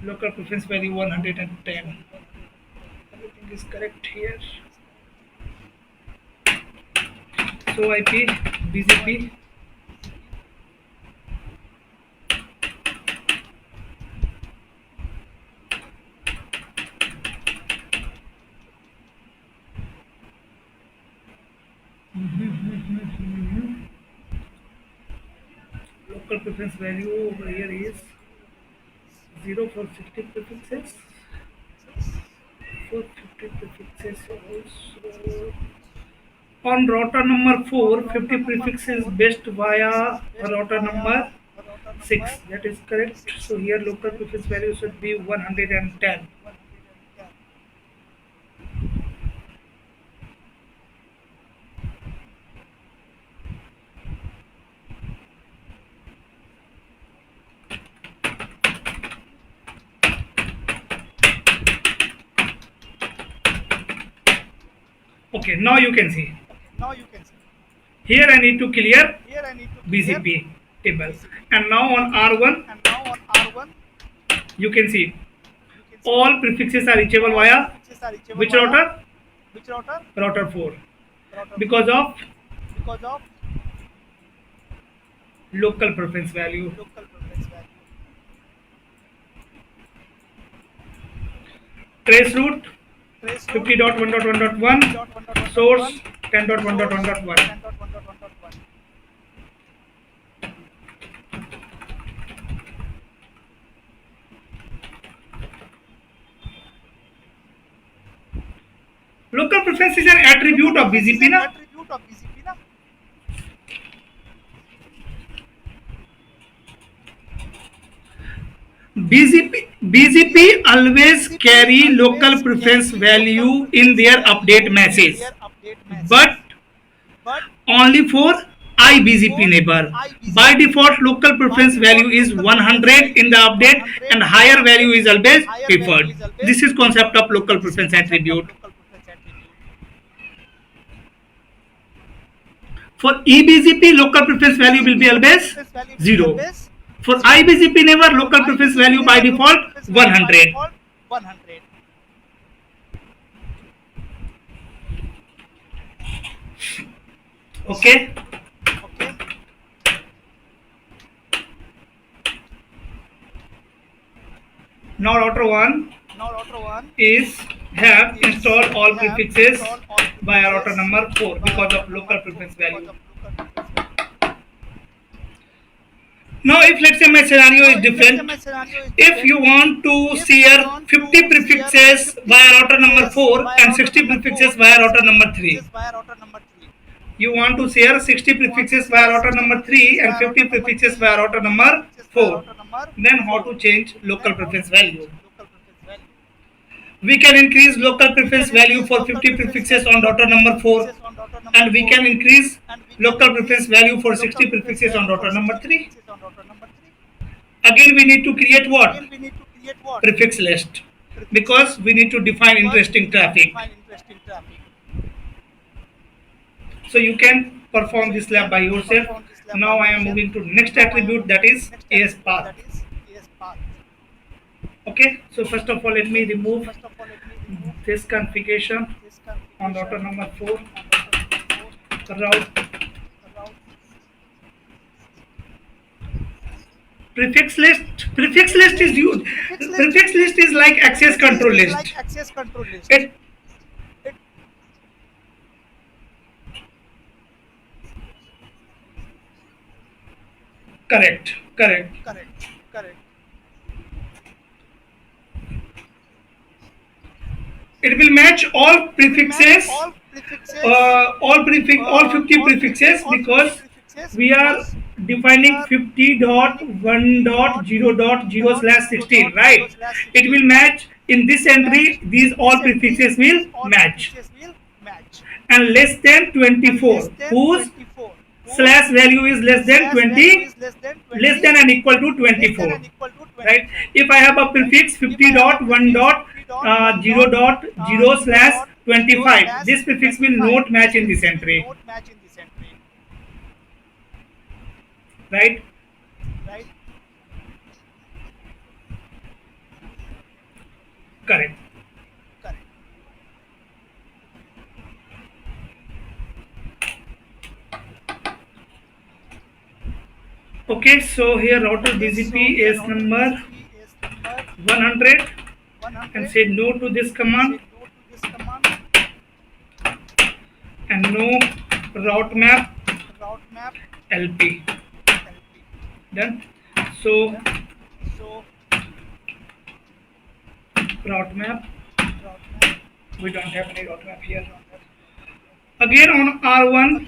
local preference value 110. Everything is correct here. So IP BGP local preference value over here is 0 for 60 prefixes, 450 prefixes also. On router number 4, 50 prefixes best via router number 6. That is correct. So here local prefix value should be 110. Okay, now you can see. Here I need to clear BGP table. And now on R1, you can see all prefixes are reachable via which router? Router 4. Because of local preference value. Trace route 50.1.1.1, source 10.1.1.1. Local preference is an attribute of BGP, na? BGP always carry local preference value in their update message, but only for iBGP neighbor. By default, local preference value is 100 in the update, and higher value is always preferred. This is concept of local preference attribute. For eBGP, local preference value will be always 0. For iBGP neighbor, local preference value by default 100. Okay. Now router 1 is have installed all prefixes via router number 4 because of local preference value. Now if let's say my scenario is different, if you want to share 50 prefixes via router number 4 and 60 prefixes via router number 3, you want to share 60 prefixes via router number 3 and 50 prefixes via router number 4, then how to change local preference value? We can increase local preference value for 50 prefixes on router number 4, and we can increase local preference value for 60 prefixes on router number 3. Again we need to create what? Prefix list, because we need to define interesting traffic. So you can perform this lab by yourself. Now I am moving to next attribute, that is AS path. Okay, so first of all let me remove this configuration on router number 4. Route prefix list is used. Prefix list is like access control list. Correct. It will match all prefixes, all 50 prefixes, because we are defining 50.1.0.0/16, right? It will match in this entry. These all prefixes will match, and less than 24, whose slash value is less than 20, less than and equal to 24, right? If I have a prefix 50.1.0.0/25, this prefix will not match in this entry, right? Correct. Okay, so here router BGP is number 100, and say no to this command, and no route map LP. Done. So route map, we don't have any route map here. Again on R1,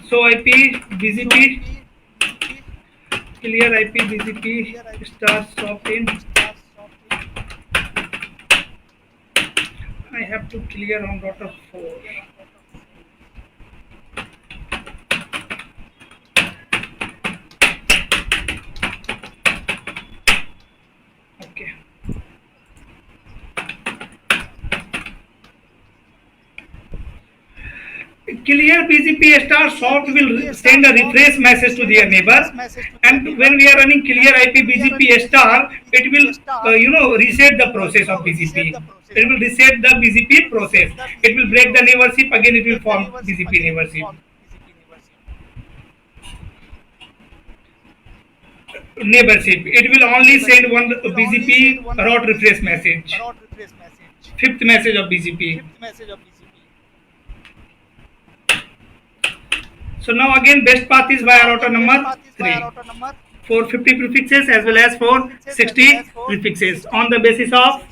so IP BGP, clear IP BGP star soft in. I have to clear on router 4. Okay. Clear BGP star soft will send a refresh message to their neighbor, and when we are running clear IP BGP star, it will reset the process of BGP. It will reset the BGP process. It will break the neighborship. Again, it will form BGP neighborship. It will only send one BGP route refresh message. Fifth message of BGP. So now again best path is via router number 3 for 50 prefixes as well as for 60 prefixes on the basis of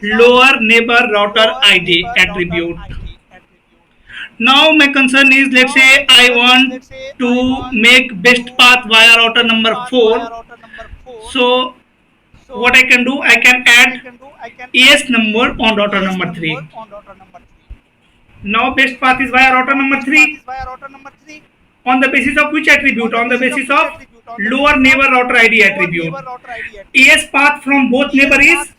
lower neighbor router ID attribute. Now my concern is, let's say I want to make best path via router number 4 So what I can do, I can add AS number on router number 3. Now best path is via router number 3. On the basis of which attribute? On the basis of lower neighbor router ID attribute. AS path from both neighbor is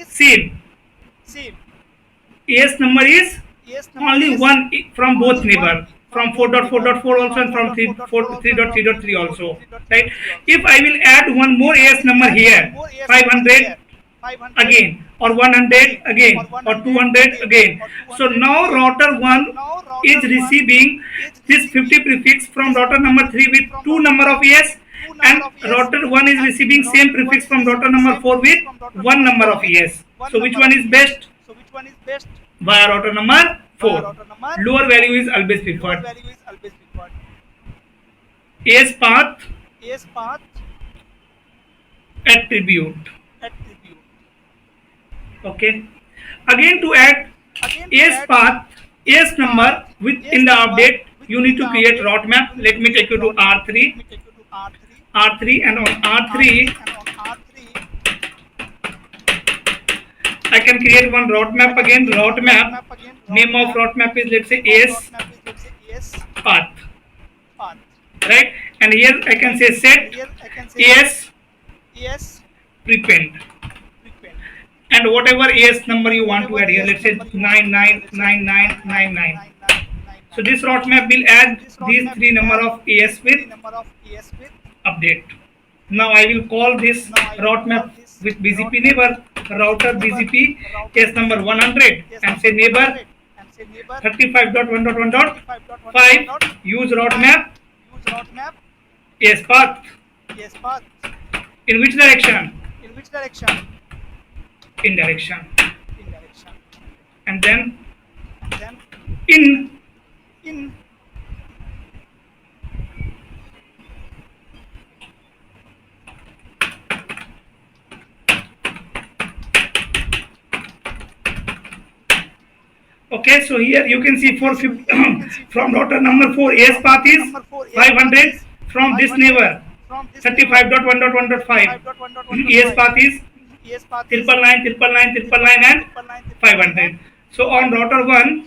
same. AS number is only one from both neighbor, from 4.4.4 also and from 3.3.3 also, right? If I will add one more AS number here, 500 again, or 100 again, or 200 again, so now router 1 is receiving this 50 prefix from router number 3 with 2 number of AS, and router 1 is receiving same prefix from router number 4 with 1 number of AS. So which one is best? Via router number 4. Lower value is always preferred. AS path attribute. Okay. Again, to add AS path, AS number within the update, you need to create route map. Let me take you to R3. And on R3, I can create one route map again. Route map, name of route map is, let's say, AS path, right? And here I can say set AS prepend, and whatever AS number you want to add here, let's say 999999. So this route map will add these 3 number of AS with update. Now I will call this route map with BGP neighbor, router BGP case number 100, and say neighbor 35.1.1.5, use route map AS path. In which direction? In direction. And then in. Okay, so here you can see 450 from router number 4, AS path is 500 from this neighbor 35.1.1.5. AS path is 999 and 500. So on router 1,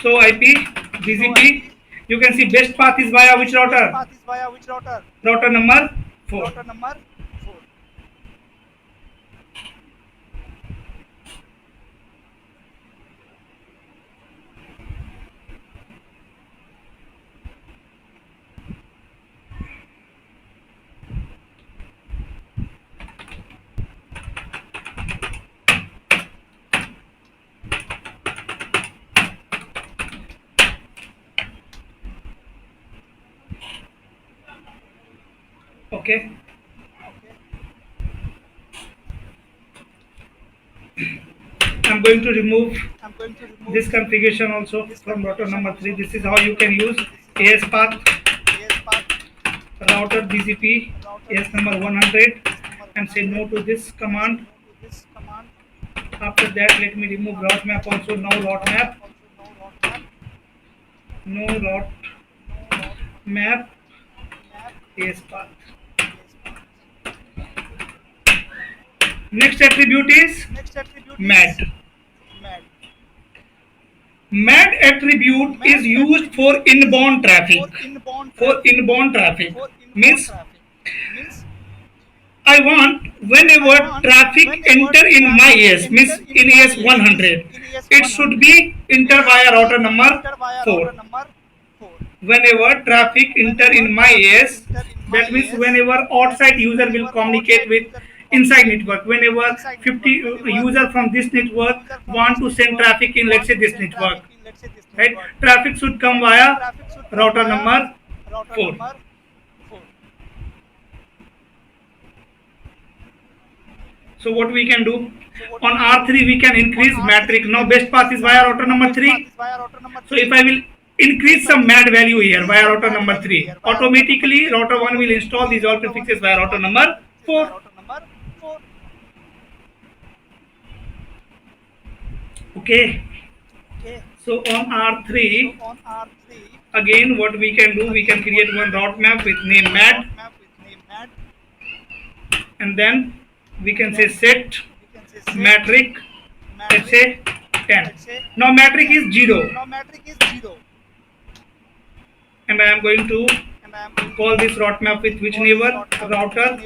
so IP BGP, you can see best path is via which router? Router number 4. Okay. I'm going to remove this configuration also from router number 3. This is how you can use AS path, router BGP AS number 100, and say no to this command. After that, let me remove route map also. No route map. No route map AS path. Next attribute is MAD. MAD attribute is used for inbound traffic. Means I want whenever traffic enter in my AS, means in AS 100, it should be enter via router number 4. Whenever traffic enter in my AS, that means whenever outside user will communicate with inside network, whenever 50 user from this network want to send traffic in, let's say, this network, right? Traffic should come via router number 4. So what we can do, on R3 we can increase matrix. Now best path is via router number 3. So if I will increase some MAD value here via router number 3, automatically router 1 will install these all prefixes via router number 4. Okay. So on R3, Again, what we can do, we can create one route map with name mad, and then we can say set metric, let's say 10. Now metric is 0, and I am going to call this route map with which neighbor? Router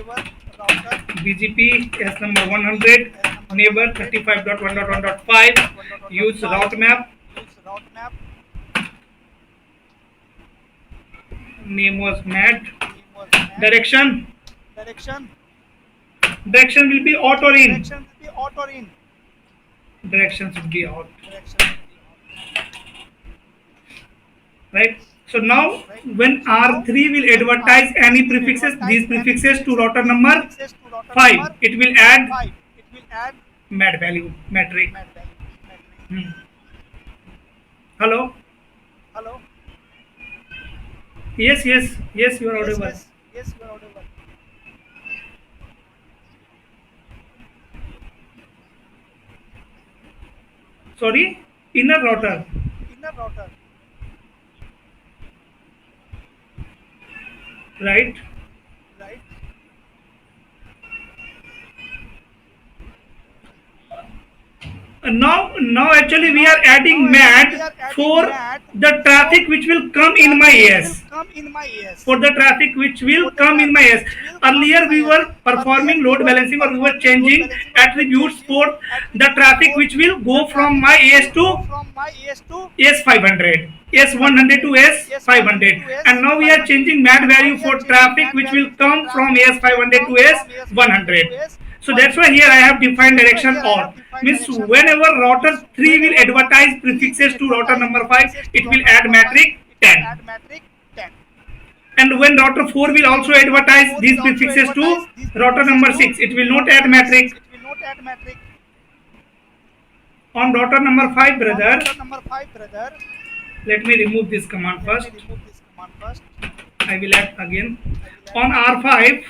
BGP S number 100 neighbor 35.1.1.5. Use route map. Name was mad. Direction will be out or in. Direction should be out. Right. So now when R3 will advertise any prefixes, these prefixes to router number 5, it will add mad value metric. Hello. Yes, you are audible. Sorry, inner router. Right. Now actually we are adding mad for the traffic which will come in my AS. For the traffic which will come in my AS. Earlier we were performing load balancing, or we were changing attributes for the traffic which will go from my AS to AS500, AS100 to AS500, and now we are changing mad value for traffic which will come from AS500 to AS100. So that's why here I have defined direction or. Means whenever router 3 will advertise prefixes to router number 5, it will add metric 10. And when router 4 will also advertise these prefixes to router number 6, it will not add metric. On router number 5, brother, let me remove this command first. I will add again. On R5,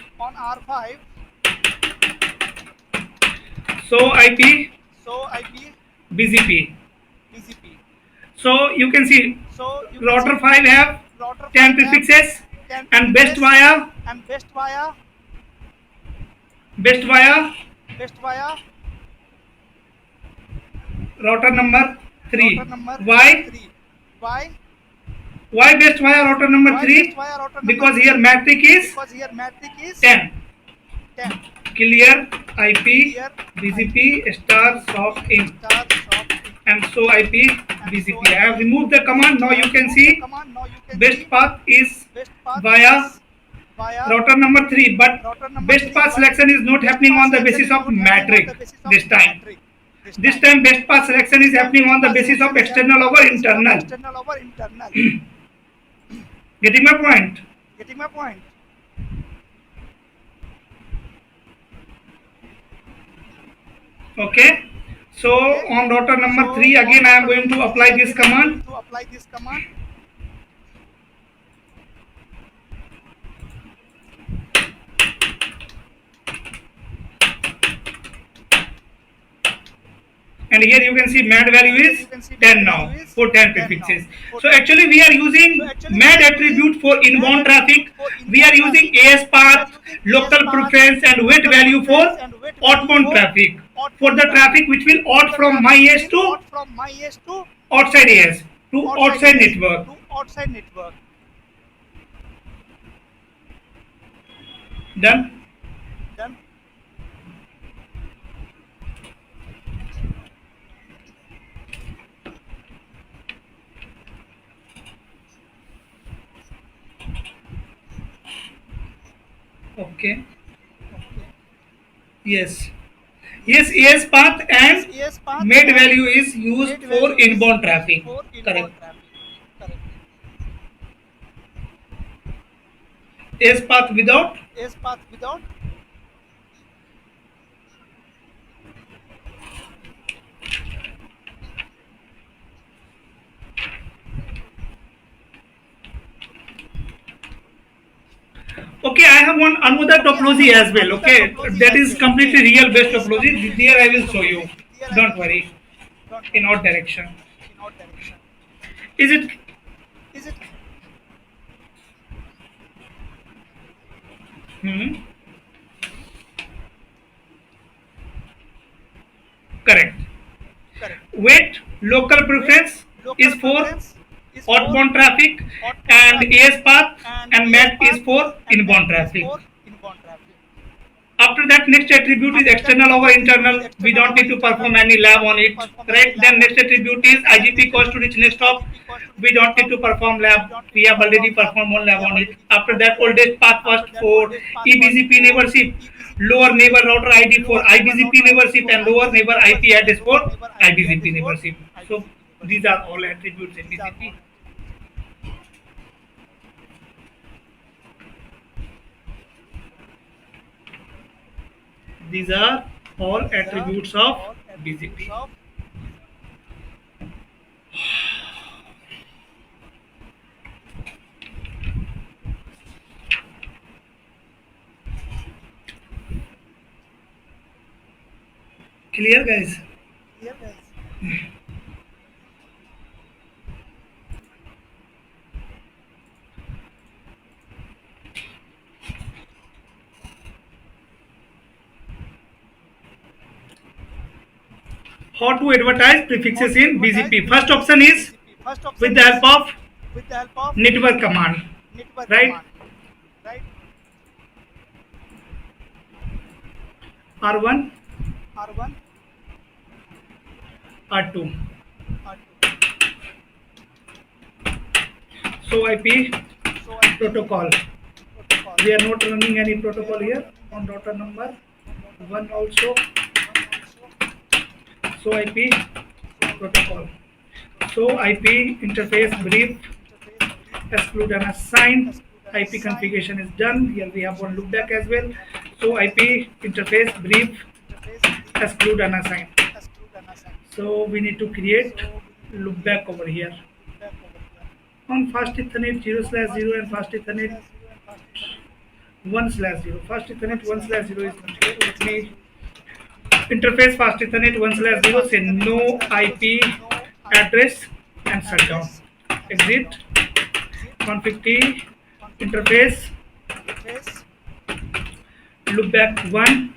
so IP BGP. So you can see router 5 have 10 prefixes, and best via router number 3. Why best via router number 3? Because here metric is 10. Clear IP BGP star soft in, and so IP BGP. I have removed the command. Now you can see best path is via router number 3, but best path selection is not happening on the basis of metric this time. This time best path selection is happening on the basis of external over internal. Getting my point? Okay. So on router number 3, again I am going to apply this command. And here you can see mad value is 10 now for 10 prefixes. So actually we are using mad attribute for inbound traffic. We are using AS path, local preference, and weight value for outbound traffic. For the traffic which will out from my AS to outside AS to outside network. Done. Okay. Yes, AS path and made value is used for inbound traffic. Correct. AS path without. Okay, I have one another topology as well. Okay, that is completely real based topology. There I will show you. Don't worry. In our direction. Is it Hmm. Correct. Wait, local preference is for outbound traffic and AS path and MAC is for inbound traffic. After that, next attribute is external over internal. We don't need to perform any lab on it, right? Then next attribute is IGP cost to reach next hop. We don't need to perform lab. We have already performed one lab on it. After that, oldest path first for eBGP neighborship, lower neighbor router ID for IBGP neighborship, and lower neighbor IP address for IBGP neighborship. So these are all attributes in BGP. These are all attributes of BGP. Clear, guys? How to advertise prefixes in BGP? First option is with the help of network command, right? R1, R2. So IP protocol. We are not running any protocol here on router number 1 also. So IP protocol. So IP interface brief, exclude and assign. IP configuration is done. Here we have one loopback as well. So IP interface brief, exclude and assign. So we need to create loopback over here. On fast Ethernet 0/0 and fast Ethernet 1/0. Fast Ethernet 1/0 is not here. Let me interface fast Ethernet 1/0, say no IP address and shut down. Exit 150 interface loopback 1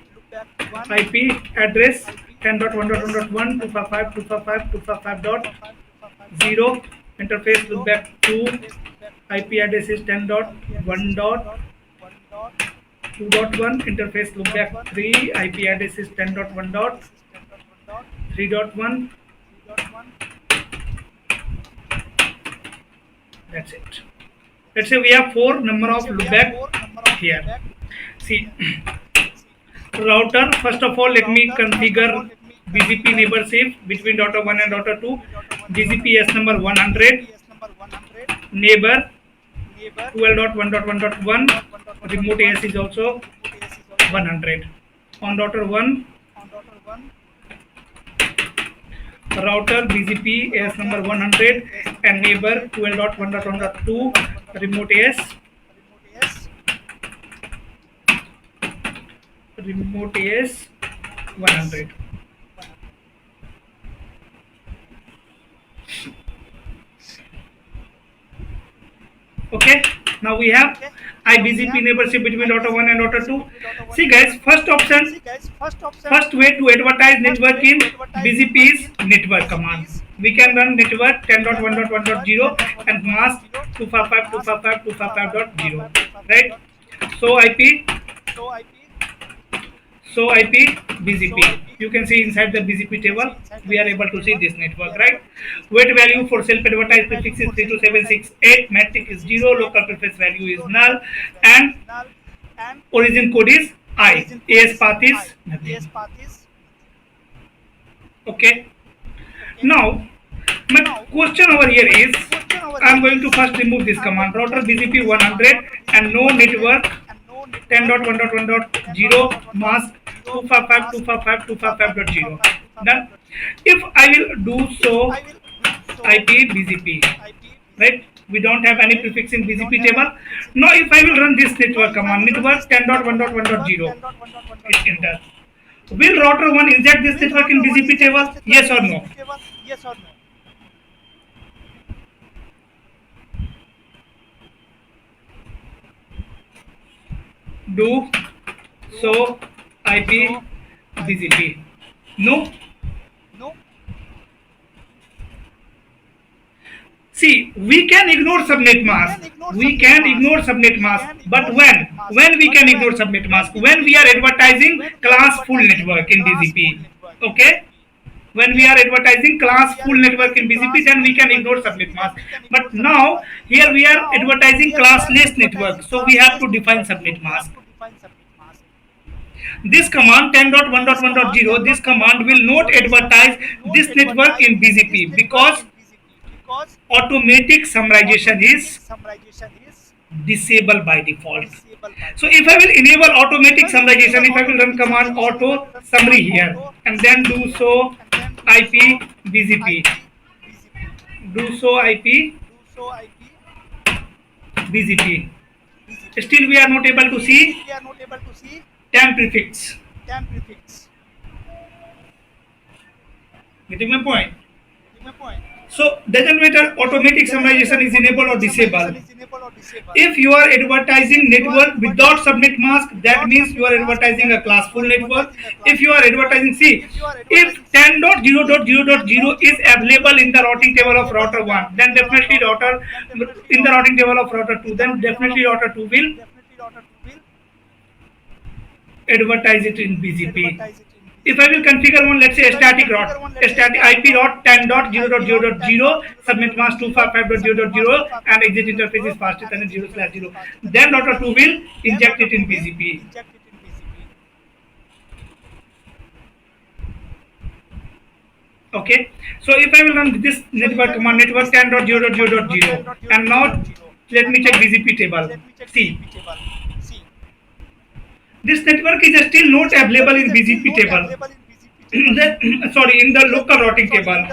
IP address 10.1.1.1 255.255.255.0 interface loopback 2 IP address is 10.1.2.1 interface loopback 3 IP address is 10.1.3.1. That's it. Let's say we have 4 number of loopback here. See, router, first of all, let me configure BGP neighborship between router 1 and router 2. BGP S number 100, neighbor 12.1.1.1, remote AS is also 100. On router 1, router BGP AS number 100 and neighbor 12.1.1.2, remote AS 100. Okay, now we have IBGP neighborship between router 1 and router 2. See guys, first option, first way to advertise network in BGP is network command. We can run network 10.1.1.0 and mask 255.255.255.0, right? So IP BGP. You can see inside the BGP table, we are able to see this network, right? Weight value for self-advertised prefix is 32768, metric is 0, local prefix value is null, and origin code is I. AS path is nothing. Okay. Now, my question over here is, I am going to first remove this command, router BGP 100 and no network 10.1.1.0 mask 255.255.255.0. Done. If I will do so, IP BGP, right? We don't have any prefix in BGP table. Now, if I will run this network command, network 10.1.1.0, hit enter. Will router 1 inject this network in BGP table? Yes or no? do so IP BGP. No. See, we can ignore subnet mask. We can ignore subnet mask. But when? When we can ignore subnet mask? When we are advertising class full network in BGP. Okay? When we are advertising class full network in BGP, then we can ignore subnet mask. But now, here we are advertising classless network. So we have to define subnet mask. This command 10.1.1.0, this command will not advertise this network in BGP because automatic summarization is disabled by default. So if I will enable automatic summarization, if I will run command auto summary here and then do so IP BGP, do so IP BGP, still we are not able to see TAM prefix. Getting my point? So doesn't matter automatic summarization is enabled or disabled. If you are advertising network without subnet mask, that means you are advertising a class full network. If you are advertising, see, if 10.0.0.0 is available in the routing table of router 1, then definitely router in the routing table of router 2, then definitely router 2 will advertise it in BGP. If I will configure one, let's say a static route, a static IP route 10.0.0.0, subnet mask 255.0.0, and exit interface is faster than 0/0, then router 2 will inject it in BGP. Okay, so if I will run this network command network 10.0.0.0, and now let me check BGP table. See, this network is still not available in BGP table. Sorry, in the local routing table.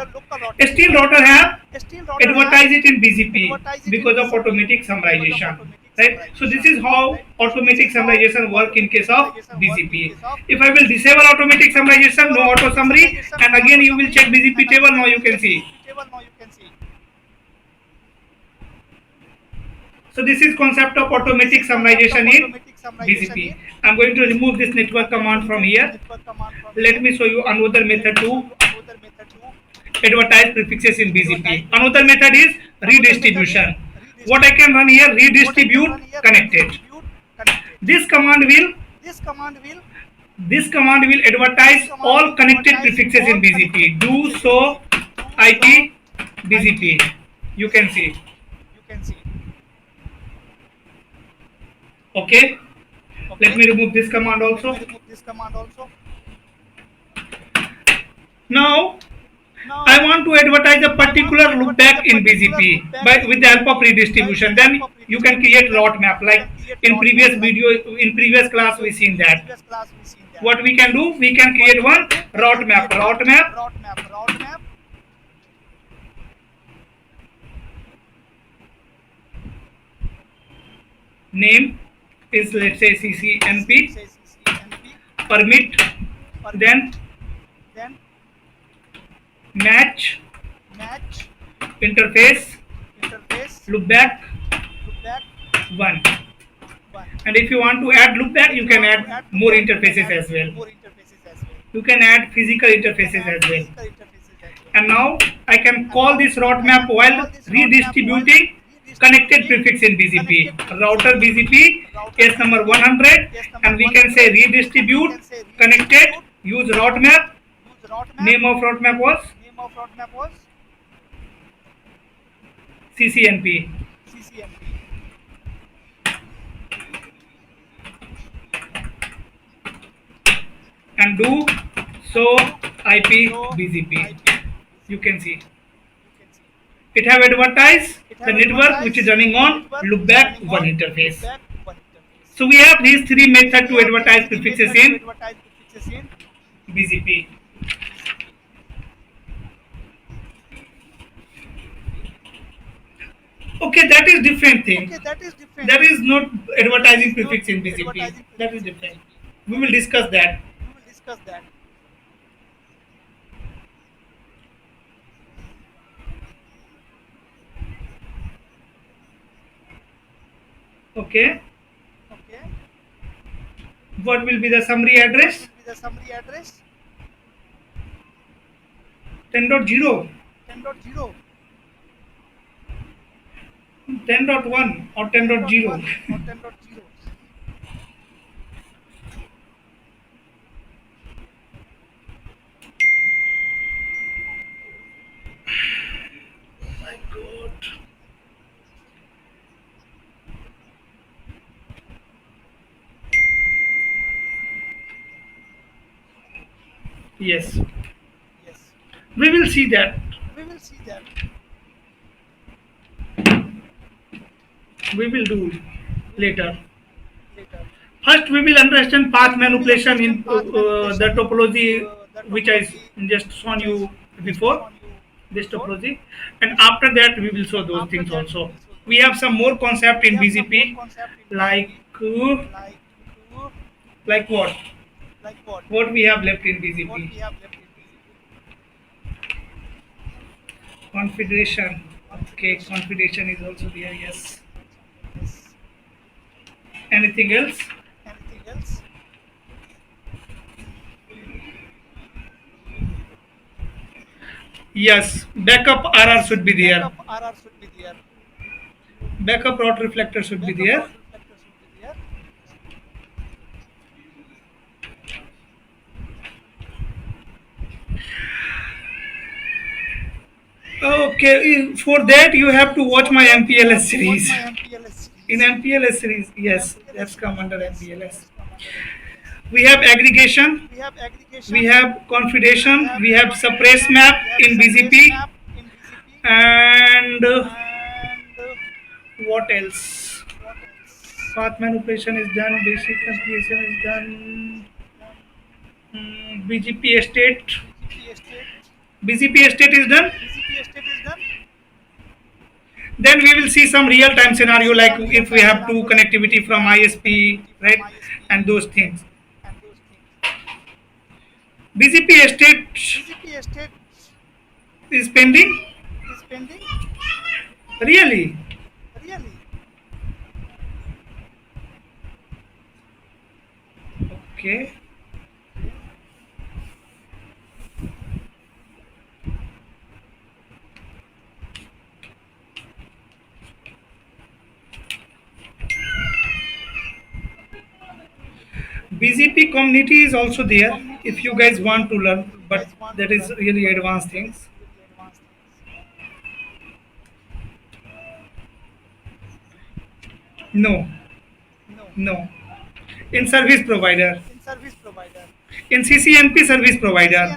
Still router have advertise it in BGP because of automatic summarization. Right? So this is how automatic summarization work in case of BGP. If I will disable automatic summarization, no auto summary, and again you will check BGP table, now you can see. So this is concept of automatic summarization in BGP. I'm going to remove this network command from here. Let me show you another method to advertise prefixes in BGP. Another method is redistribution. What I can run here, redistribute connected. This command will advertise all connected prefixes in BGP. Do so IP BGP. You can see. Okay. Let me remove this command also. Now I want to advertise a particular loopback in BGP with the help of redistribution. Then you can create route map like in previous video, in previous class we seen that. What we can do, we can create one route map. Name is, let's say, CCNP. Permit, then match interface loopback 1. And if you want to add loopback, you can add more interfaces as well. You can add physical interfaces as well. And now I can call this route map while redistributing connected prefix in BGP. Router BGP case number 100, and we can say redistribute connected, use route map. Name of route map was CCNP. And do so IP BGP. You can see it have advertised the network which is running on loopback 1 interface. So we have these three methods to advertise prefixes in BGP. Okay, that is different thing. That is not advertising prefix in BGP. That is different. We will discuss that. Okay. What will be the summary address? 10.0, 10.1 or 10.0. My God. Yes, we will see that. We will do later. First, we will understand path manipulation in the topology which I just shown you before, this topology, and after that we will show those things also. We have some more concept in BGP, like like what? What we have left in BGP? Configuration. Okay, configuration is also there. Yes. Anything else? Yes. Backup RR should be there. Backup route reflector should be there. Okay, for that you have to watch my MPLS series. In MPLS series, yes, that's come under MPLS. We have aggregation, we have configuration, we have suppress map in BGP, and what else? Path manipulation is done, basic configuration is done, BGP estate. BGP estate is done. Then we will see some real time scenario like if we have to connectivity from ISP, right, and those things. BGP estate is pending. Really? Okay. BGP community is also there if you guys want to learn, but that is really advanced things. No, no. In service provider, in CCNP service provider.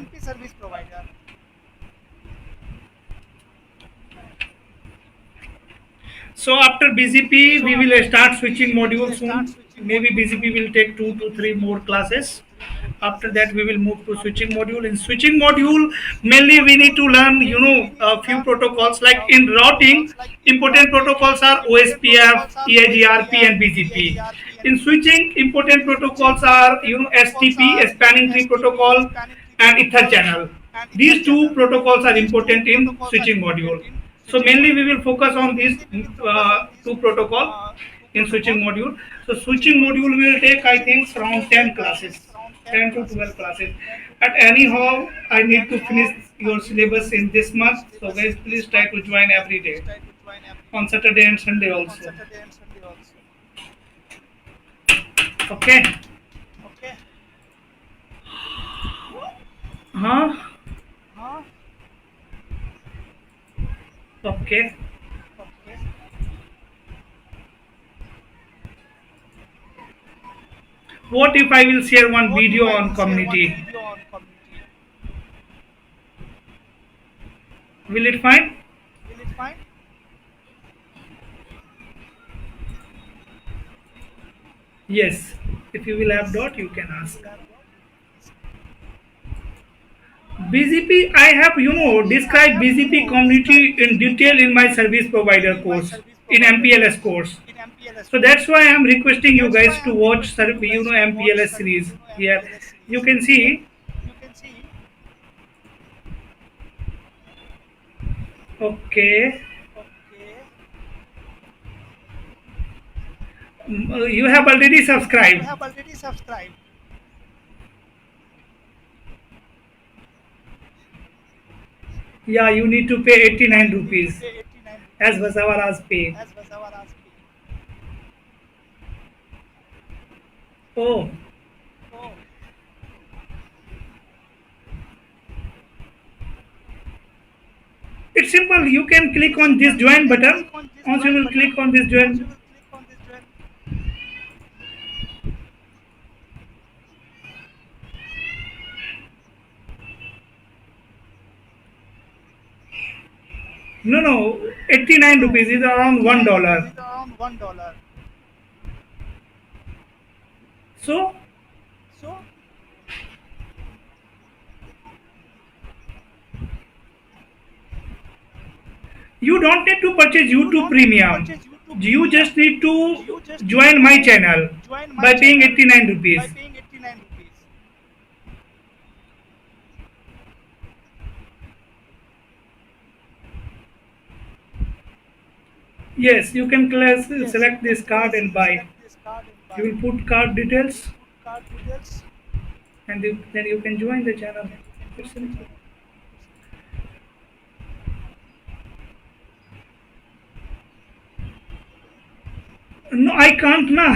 So after BGP, we will start switching module soon. Maybe BGP will take 2 to 3 more classes. After that, we will move to switching module. In switching module, mainly we need to learn, a few protocols. Like in routing, important protocols are OSPF, EIGRP, and BGP. In switching, important protocols are, STP, spanning tree protocol, and Ether channel. These two protocols are important in switching module. So mainly we will focus on these two protocol in switching module. So switching module will take I think around 10 classes, 10 to 12 classes. At anyhow, I need to finish your syllabus in this month. So guys, please try to join every day on Saturday and Sunday also. Okay. Huh? Okay. What if I will share one video on community? Will it fine? Yes. If you will have doubt, you can ask. BGP, I have, described BGP community in detail in my service provider course, in MPLS course. So that's why I'm requesting you guys to watch, MPLS series here. You can see, okay, You have already subscribed. Yeah, you need to pay 89 rupees as Vasavaras pay. Oh, it's simple. You can click on this join button. Once you will click on this join, no, 89 rupees is around $1. So you don't need to purchase YouTube Premium. You just need to join my channel by paying 89 rupees. Yes, you can select this card and buy. You will put card details and then you can join the channel. It's simple. No, I can't na.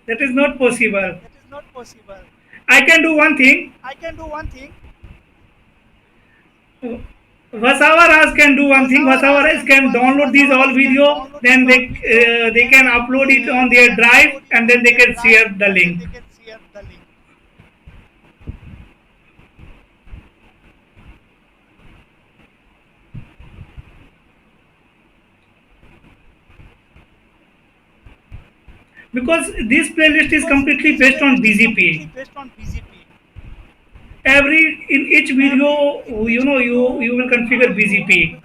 That is not possible. I can do one thing. Vasavaras can do one thing. Vasavaras can download these all video, then they can upload it on their drive, and then they can share the link. Because this playlist is completely based on BGP. Every in each video, you will configure BGP.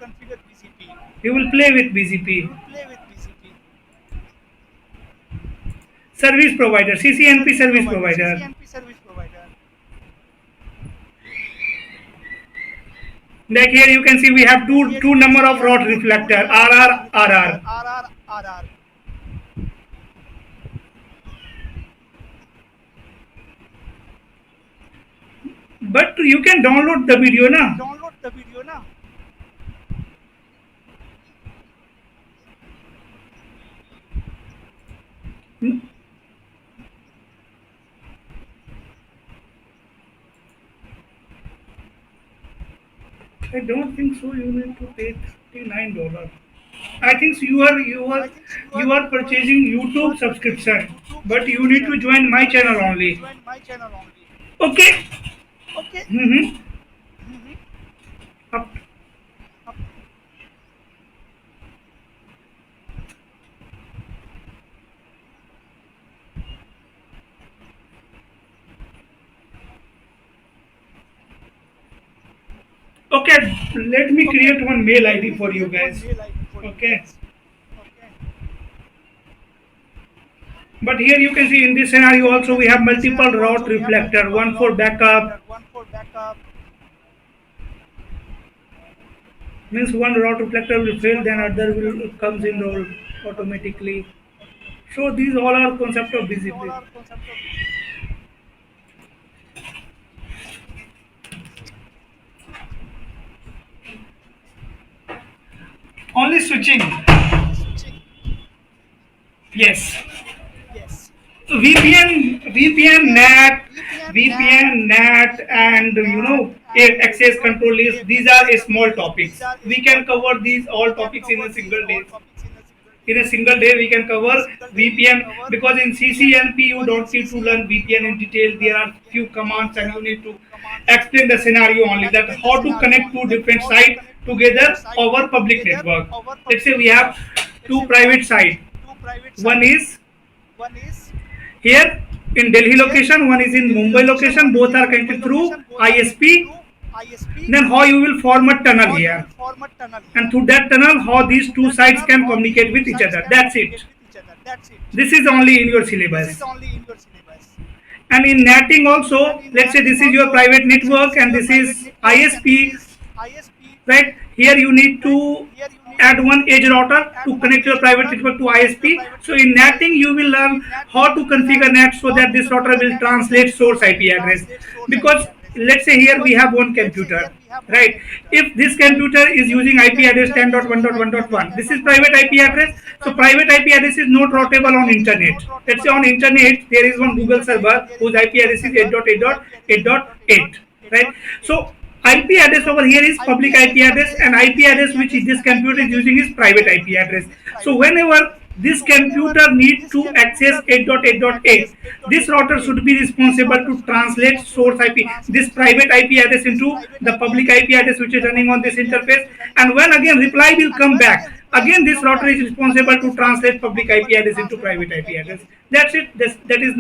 You will play with BGP. Service provider, CCNP service provider. Like here you can see we have two number of rod reflector RR. But you can download the video na. I don't think so. You need to pay $39. I think so you are purchasing YouTube subscription, but you need to join my channel only. Okay. Mm-hmm. Up. Okay, let me create one mail ID for you guys. Okay. But here you can see in this scenario also we have multiple route reflector, one for backup. Means one route reflector will fail, then other will comes in roll automatically. So these all are concept of BGP. Only switching. Yes. VPN, NAT, and access control list. These are small topics. We can cover these all topics in a single day. In a single day, we can cover VPN because in CCNP you don't need to learn VPN in detail. There are few commands and you need to explain the scenario only. That how to connect two different sites together over public network. Let's say we have two private sites. One is here in Delhi location, one is in Mumbai location. Both are connected through ISP. Then how you will form a tunnel here, and through that tunnel how these two sites can communicate with each other. That's it. This is only in your syllabus. And in netting also, let's say this is your private network and this is ISP, right? Here you need to add one edge router to connect your private network to ISP. So in netting, you will learn how to configure net so that this router will translate source IP address. Because let's say here we have one computer, right? If this computer is using IP address 10.1.1.1, this is private IP address. So private IP address is not routable on internet. Let's say on internet there is one Google server whose IP address is 8.8.8.8, right? So IP address over here is public IP address, and IP address which this computer is using is private IP address. So whenever this computer needs to access 8.8.8, this router should be responsible to translate source IP, this private IP address into the public IP address which is running on this interface. And when again reply will come back, again this router is responsible to translate public IP address into private IP address. That's it. That is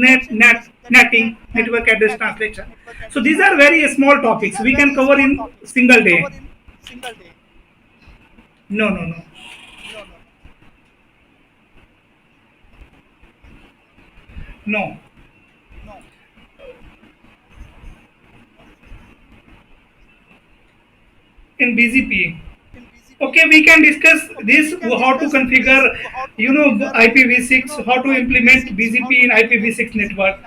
netting, network address translation. So these are very small topics we can cover in single day. No, no, no. No. In BGP. Okay, we can discuss this, how to configure, IPv6, how to implement BGP in IPv6 network.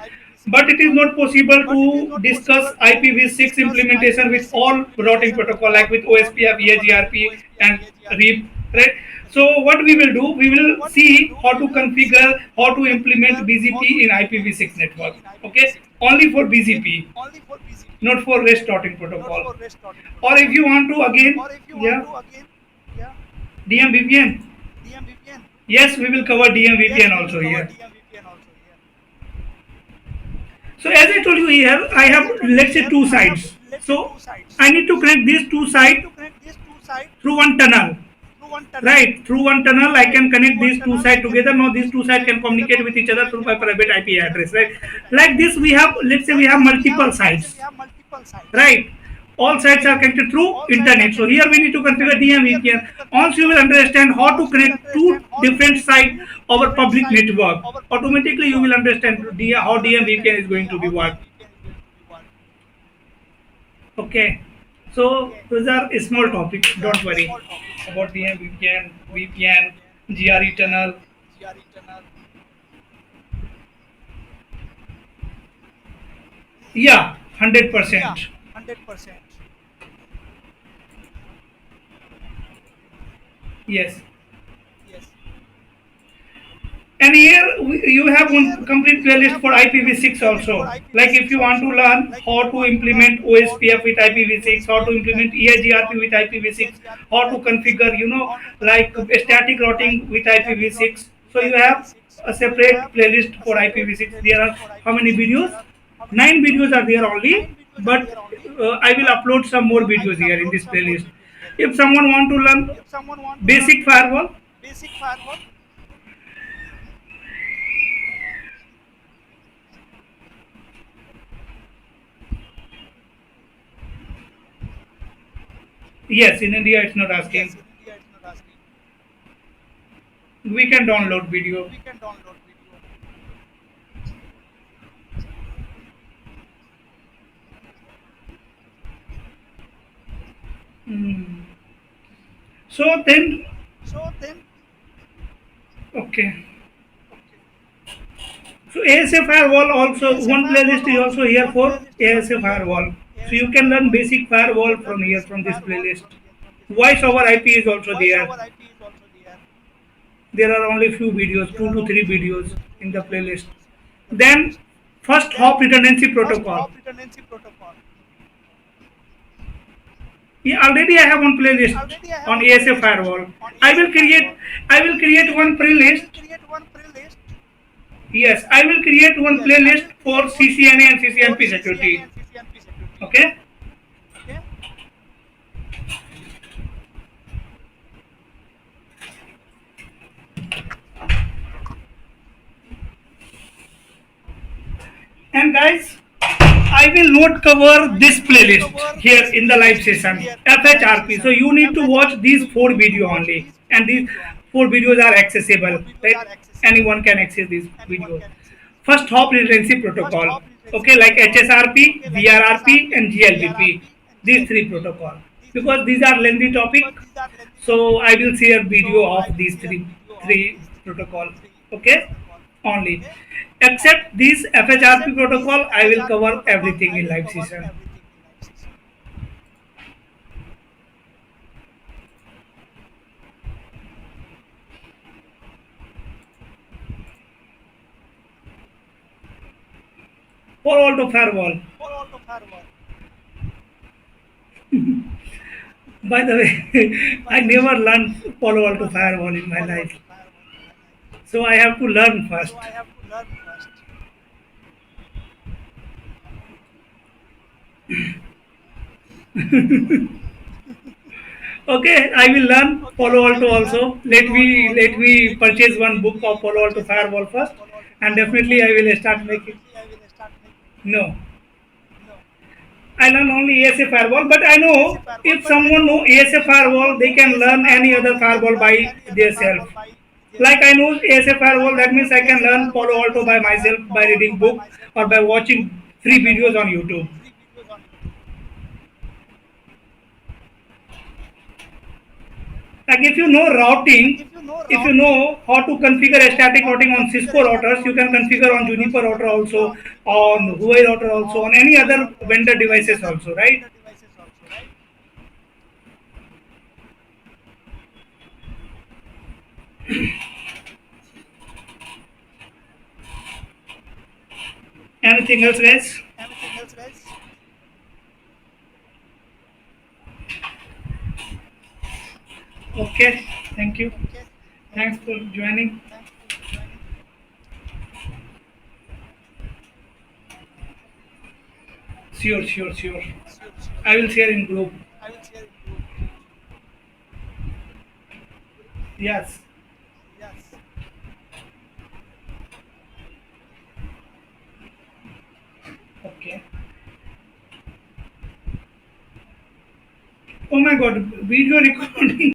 But it is not possible to discuss IPv6 implementation with all routing protocol like with OSPF, EAGRP, and REAP, right? So what we will do, we will see how to configure, how to implement BGP in IPv6 network. Okay, only for BGP, not for REST routing protocol. Or if you want to again, yeah, DMVPN. Yes, we will cover DMVPN also here. So as I told you here, I have, let's say, two sides. So I need to connect these two sides through one tunnel. Right, through one tunnel I can connect these two sides together. Now these two sides can communicate with each other through my private IP address. Right, like this we have, let's say we have multiple sites. Right, all sites are connected through internet. So here we need to configure DMVPN. Once you will understand how to connect two different sites over public network, automatically you will understand how DMVPN is going to be worked. Okay, so those are small topics. Don't worry about DMVPN, VPN, GRE tunnel. Yeah, 100%. Yes. And here you have one complete playlist for IPv6 also. Like if you want to learn how to implement OSPF with IPv6, how to implement EIGRP with IPv6, how to configure, like static routing with IPv6. So you have a separate playlist for IPv6. There are how many videos? 9 videos are there only, but I will upload some more videos here in this playlist. If someone want to learn basic firewall, yes, in India it's not asking. We can download video. Hmm. So then, okay. So ASA firewall also, one playlist is also here for ASA firewall. So you can learn basic firewall from here, from this playlist. Voice over IP is also there. There are only few videos, 2 to 3 videos in the playlist. Then first hop redundancy protocol. Yeah, already I have one playlist on ASA firewall. I will create one playlist. Yes, I will create one playlist for CCNA and CCNP security. Okay. And guys, I will not cover this playlist here in the live session, FHRP. So you need to watch these 4 videos only, and these 4 videos are accessible. Right? Anyone can access these videos. First, hop latency protocol. Okay, like HSRP, VRRP, and GLBP. These 3 protocols. because these are lengthy topic. So I will share video of these three protocol. Okay, only. Except this FHRP protocol, I will cover everything in live session. Palo Alto firewall. By the way, I never learned Palo Alto firewall in my life, so I have to learn first. Okay, I will learn Palo Alto also. Let me purchase one book of Palo Alto firewall first, and definitely I will start making. No, I learn only ASA firewall, but I know if someone know ASA firewall, they can learn any other firewall by themselves. Like I know ASA firewall, that means I can learn Palo Alto by myself by reading book or by watching free videos on YouTube. Like if you know how to configure a static routing on Cisco routers, you can configure on Juniper router also, on Huawei router also, on any other vendor devices also, right? Anything else, guys? Okay, thank you. Thanks for joining. Sure, sure, sure. I will share in group. Yes. Okay. Oh my God, video recording.